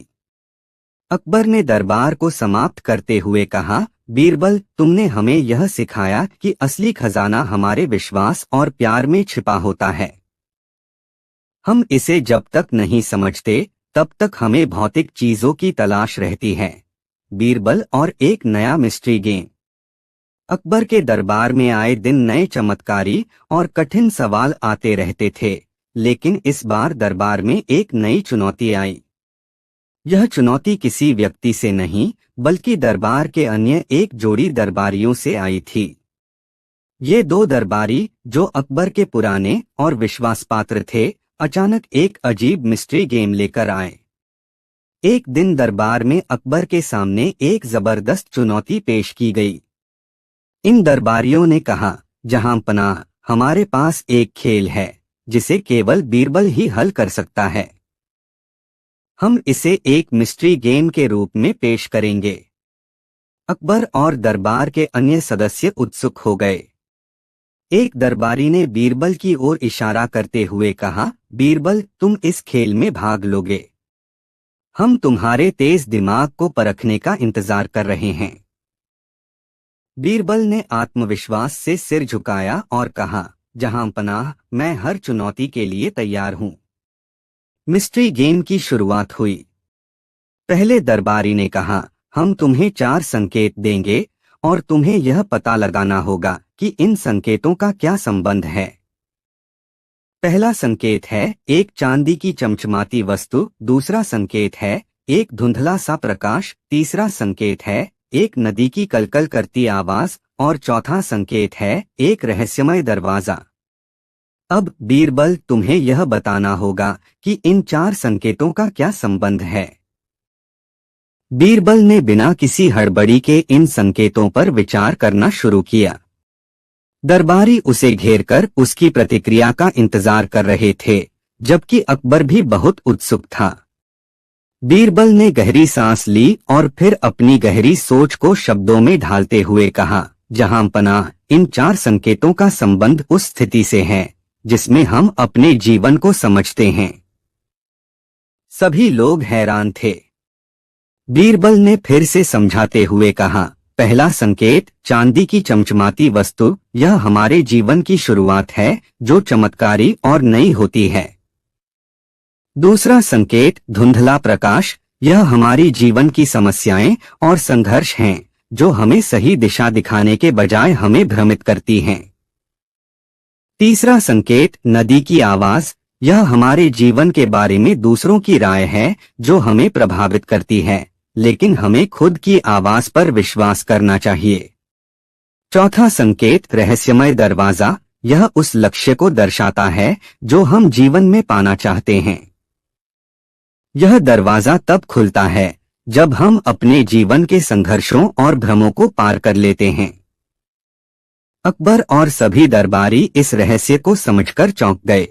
अकबर ने दरबार को समाप्त करते हुए कहा, बीरबल, तुमने हमें यह सिखाया कि असली खजाना हमारे विश्वास और प्यार में छिपा होता है। हम इसे जब तक नहीं समझते तब तक हमें भौतिक चीजों की तलाश रहती है। बीरबल और एक नया मिस्ट्री गेम। अकबर के दरबार में आए दिन नए चमत्कारी और कठिन सवाल आते रहते थे, लेकिन इस बार दरबार में एक नई चुनौती आई। यह चुनौती किसी व्यक्ति से नहीं बल्कि दरबार के अन्य एक जोड़ी दरबारियों से आई थी। ये दो दरबारी, जो अकबर के पुराने और विश्वासपात्र थे, अचानक एक अजीब मिस्ट्री गेम लेकर आए। एक दिन दरबार में अकबर के सामने एक जबरदस्त चुनौती पेश की गई। इन दरबारियों ने कहा, जहां पनाह, हमारे पास एक खेल है जिसे केवल बीरबल ही हल कर सकता है। हम इसे एक मिस्ट्री गेम के रूप में पेश करेंगे। अकबर और दरबार के अन्य सदस्य उत्सुक हो गए। एक दरबारी ने बीरबल की ओर इशारा करते हुए कहा, बीरबल, तुम इस खेल में भाग लोगे। हम तुम्हारे तेज दिमाग को परखने का इंतजार कर रहे हैं। बीरबल ने आत्मविश्वास से सिर झुकाया और कहा, जहां पनाह, मैं हर चुनौती के लिए तैयार हूं। मिस्ट्री गेम की शुरुआत हुई। पहले दरबारी ने कहा, हम तुम्हें 4 संकेत देंगे और तुम्हें यह पता लगाना होगा कि इन संकेतों का क्या संबंध है। पहला संकेत है एक चांदी की चमचमाती वस्तु, दूसरा संकेत है एक धुंधला सा प्रकाश, तीसरा संकेत है एक नदी की कलकल करती आवाज और चौथा संकेत है एक रहस्यमय दरवाजा। अब बीरबल, तुम्हें यह बताना होगा कि इन 4 संकेतों का क्या संबंध है। बीरबल ने बिना किसी हड़बड़ी के इन संकेतों पर विचार करना शुरू किया। दरबारी उसे घेरकर उसकी प्रतिक्रिया का इंतजार कर रहे थे, जबकि अकबर भी बहुत उत्सुक था। बीरबल ने गहरी सांस ली और फिर अपनी गहरी सोच को शब्दों में ढालते हुए कहा, जहां पनाह, इन 4 संकेतों का संबंध उस स्थिति से है जिसमें हम अपने जीवन को समझते हैं। सभी लोग हैरान थे। बीरबल ने फिर से समझाते हुए कहा, पहला संकेत चांदी की चमचमाती वस्तु, यह हमारे जीवन की शुरुआत है जो चमत्कारी और नई होती है। दूसरा संकेत धुंधला प्रकाश, यह हमारी जीवन की समस्याएं और संघर्ष हैं जो हमें सही दिशा दिखाने के बजाय हमें भ्रमित करती हैं। तीसरा संकेत नदी की आवाज, यह हमारे जीवन के बारे में दूसरों की राय है जो हमें प्रभावित करती है, लेकिन हमें खुद की आवाज पर विश्वास करना चाहिए। चौथा संकेत रहस्यमय दरवाजा, यह उस लक्ष्य को दर्शाता है जो हम जीवन में पाना चाहते हैं। यह दरवाजा तब खुलता है जब हम अपने जीवन के संघर्षों और भ्रमों को पार कर लेते हैं। अकबर और सभी दरबारी इस रहस्य को समझकर चौंक गए।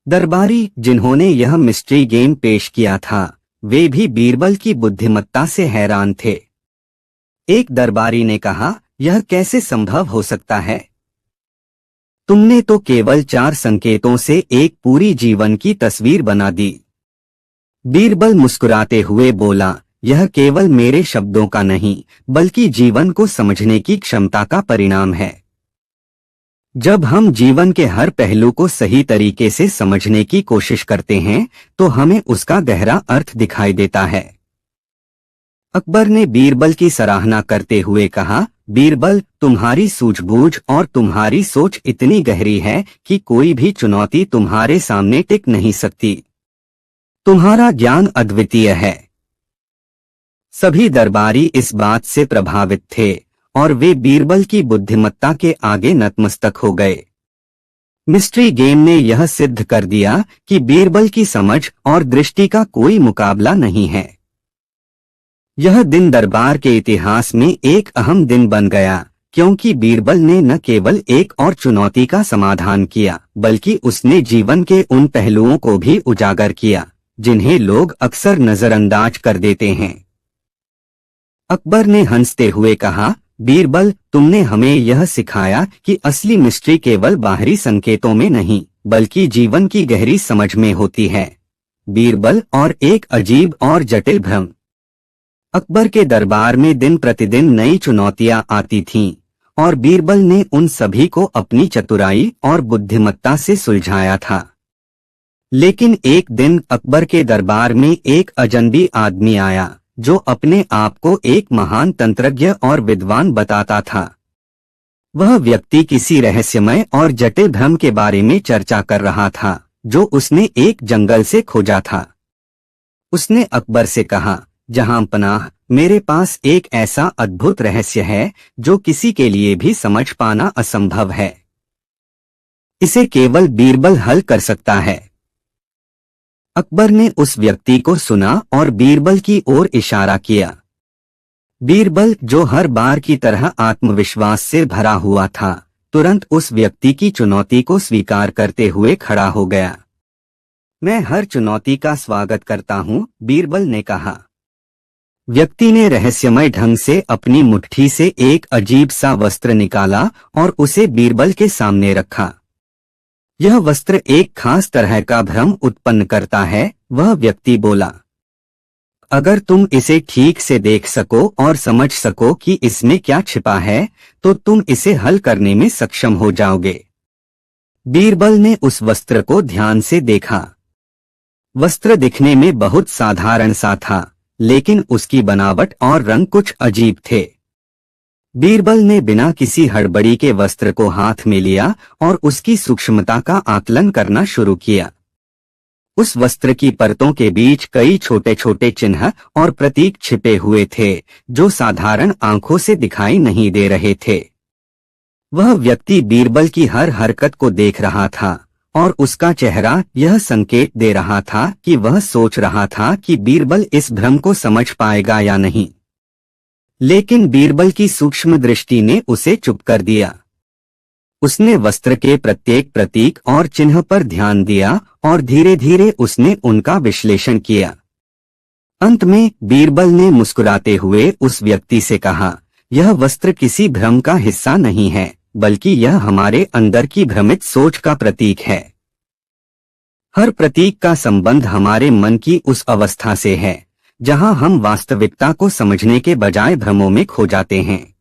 दरबारी जिन्होंने यह मिस्ट्री गेम पेश किया था, वे भी बीरबल की बुद्धिमत्ता से हैरान थे। एक दरबारी ने कहा, यह कैसे संभव हो सकता है? तुमने तो केवल 4 संकेतों से एक पूरी जीवन की तस्वीर बना दी। बीरबल मुस्कुराते हुए बोला, यह केवल मेरे शब्दों का नहीं बल्कि जीवन को समझने की क्षमता का परिणाम है। जब हम जीवन के हर पहलू को सही तरीके से समझने की कोशिश करते हैं तो हमें उसका गहरा अर्थ दिखाई देता है। अकबर ने बीरबल की सराहना करते हुए कहा, बीरबल, तुम्हारी सूझबूझ और तुम्हारी सोच इतनी गहरी है कि कोई भी चुनौती तुम्हारे सामने टिक नहीं सकती। तुम्हारा ज्ञान अद्वितीय है। सभी दरबारी इस बात से प्रभावित थे और वे बीरबल की बुद्धिमत्ता के आगे नतमस्तक हो गए। मिस्ट्री गेम ने यह सिद्ध कर दिया कि बीरबल की समझ और दृष्टि का कोई मुकाबला नहीं है। यह दिन दरबार के इतिहास में एक अहम दिन बन गया, क्योंकि बीरबल ने न केवल एक और चुनौती का समाधान किया, बल्कि उसने जीवन के उन पहलुओं को भी उजागर किया जिन्हें लोग अक्सर नजरअंदाज कर देते हैं। अकबर ने हंसते हुए कहा, बीरबल, तुमने हमें यह सिखाया कि असली मिस्ट्री केवल बाहरी संकेतों में नहीं बल्कि जीवन की गहरी समझ में होती है। बीरबल और एक अजीब और जटिल भ्रम। अकबर के दरबार में दिन प्रतिदिन नई चुनौतियां आती थीं और बीरबल ने उन सभी को अपनी चतुराई और बुद्धिमत्ता से सुलझाया था। लेकिन एक दिन अकबर के दरबार में एक अजनबी आदमी आया जो अपने आप को एक महान तंत्रज्ञ और विद्वान बताता था। वह व्यक्ति किसी रहस्यमय और जटिल भ्रम के बारे में चर्चा कर रहा था जो उसने एक जंगल से खोजा था। उसने अकबर से कहा, जहां पनाह, मेरे पास एक ऐसा अद्भुत रहस्य है जो किसी के लिए भी समझ पाना असंभव है। इसे केवल बीरबल हल कर सकता है। अकबर ने उस व्यक्ति को सुना और बीरबल की ओर इशारा किया। बीरबल, जो हर बार की तरह आत्मविश्वास से भरा हुआ था, तुरंत उस व्यक्ति की चुनौती को स्वीकार करते हुए खड़ा हो गया। मैं हर चुनौती का स्वागत करता हूं, बीरबल ने कहा। व्यक्ति ने रहस्यमय ढंग से अपनी मुट्ठी से एक अजीब सा वस्त्र निकाला और उसे बीरबल के सामने रखा। यह वस्त्र एक खास तरह का भ्रम उत्पन्न करता है, वह व्यक्ति बोला। अगर तुम इसे ठीक से देख सको और समझ सको कि इसमें क्या छिपा है, तो तुम इसे हल करने में सक्षम हो जाओगे। बीरबल ने उस वस्त्र को ध्यान से देखा। वस्त्र दिखने में बहुत साधारण सा था, लेकिन उसकी बनावट और रंग कुछ अजीब थे। बीरबल ने बिना किसी हड़बड़ी के वस्त्र को हाथ में लिया और उसकी सूक्ष्मता का आकलन करना शुरू किया। उस वस्त्र की परतों के बीच कई छोटे छोटे चिन्ह और प्रतीक छिपे हुए थे, जो साधारण आंखों से दिखाई नहीं दे रहे थे। वह व्यक्ति बीरबल की हर हरकत को देख रहा था और उसका चेहरा यह संकेत दे रहा था कि वह सोच रहा था कि बीरबल इस भ्रम को समझ पाएगा या नहीं। लेकिन बीरबल की सूक्ष्म दृष्टि ने उसे चुप कर दिया। उसने वस्त्र के प्रत्येक प्रतीक और चिन्ह पर ध्यान दिया और धीरे धीरे उसने उनका विश्लेषण किया। अंत में बीरबल ने मुस्कुराते हुए उस व्यक्ति से कहा, यह वस्त्र किसी भ्रम का हिस्सा नहीं है, बल्कि यह हमारे अंदर की भ्रमित सोच का प्रतीक है। हर प्रतीक का संबंध हमारे मन की उस अवस्था से है जहां हम वास्तविकता को समझने के बजाय भ्रमों में खो जाते हैं।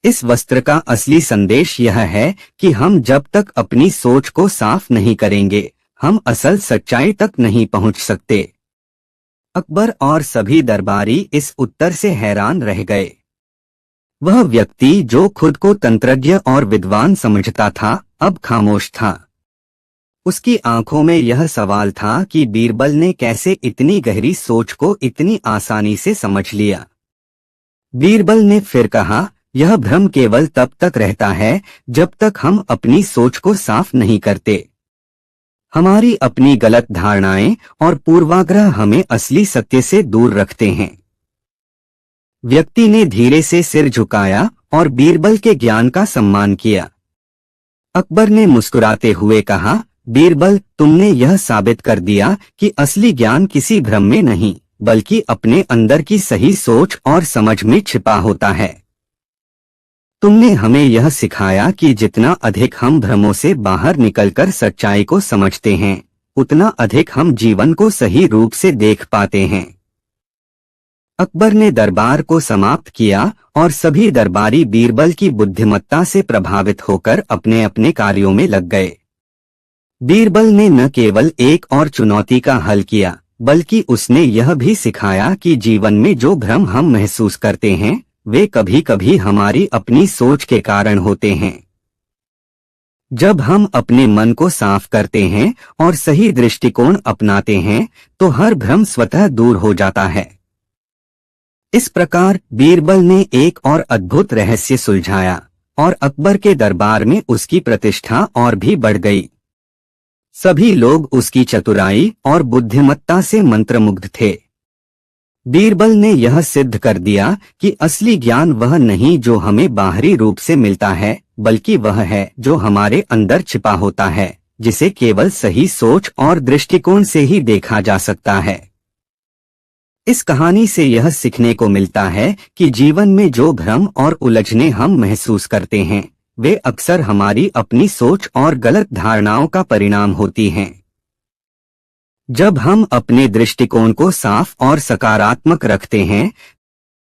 इस वस्त्र का असली संदेश यह है कि हम जब तक अपनी सोच को साफ नहीं करेंगे, हम असल सच्चाई तक नहीं पहुंच सकते। अकबर और सभी दरबारी इस उत्तर से हैरान रह गए। वह व्यक्ति जो खुद को तंत्रज्ञ और विद्वान समझता था, अब खामोश था। उसकी आंखों में यह सवाल था कि बीरबल ने कैसे इतनी गहरी सोच को इतनी आसानी से समझ लिया। बीरबल ने फिर कहा, यह भ्रम केवल तब तक रहता है जब तक हम अपनी सोच को साफ नहीं करते। हमारी अपनी गलत धारणाएं और पूर्वाग्रह हमें असली सत्य से दूर रखते हैं। व्यक्ति ने धीरे से सिर झुकाया और बीरबल के ज्ञान का सम्मान किया। अकबर ने मुस्कुराते हुए कहा, बीरबल, तुमने यह साबित कर दिया कि असली ज्ञान किसी भ्रम में नहीं, बल्कि अपने अंदर की सही सोच और समझ में छिपा होता है। तुमने हमें यह सिखाया कि जितना अधिक हम भ्रमों से बाहर निकलकर सच्चाई को समझते हैं, उतना अधिक हम जीवन को सही रूप से देख पाते हैं। अकबर ने दरबार को समाप्त किया और सभी दरबारी बीरबल की बुद्धिमत्ता से प्रभावित होकर अपने अपने कार्यों में लग गए। बीरबल ने न केवल एक और चुनौती का हल किया, बल्कि उसने यह भी सिखाया कि जीवन में जो भ्रम हम महसूस करते हैं, वे कभी कभी हमारी अपनी सोच के कारण होते हैं। जब हम अपने मन को साफ करते हैं और सही दृष्टिकोण अपनाते हैं, तो हर भ्रम स्वतः दूर हो जाता है। इस प्रकार बीरबल ने एक और अद्भुत रहस्य सुलझाया और अकबर के दरबार में उसकी प्रतिष्ठा और भी बढ़ गई। सभी लोग उसकी चतुराई और बुद्धिमत्ता से मंत्रमुग्ध थे। बीरबल ने यह सिद्ध कर दिया कि असली ज्ञान वह नहीं जो हमें बाहरी रूप से मिलता है, बल्कि वह है जो हमारे अंदर छिपा होता है, जिसे केवल सही सोच और दृष्टिकोण से ही देखा जा सकता है। इस कहानी से यह सीखने को मिलता है कि जीवन में जो भ्रम और उलझने हम महसूस करते हैं, वे अक्सर हमारी अपनी सोच और गलत धारणाओं का परिणाम होती हैं। जब हम अपने दृष्टिकोण को साफ और सकारात्मक रखते हैं,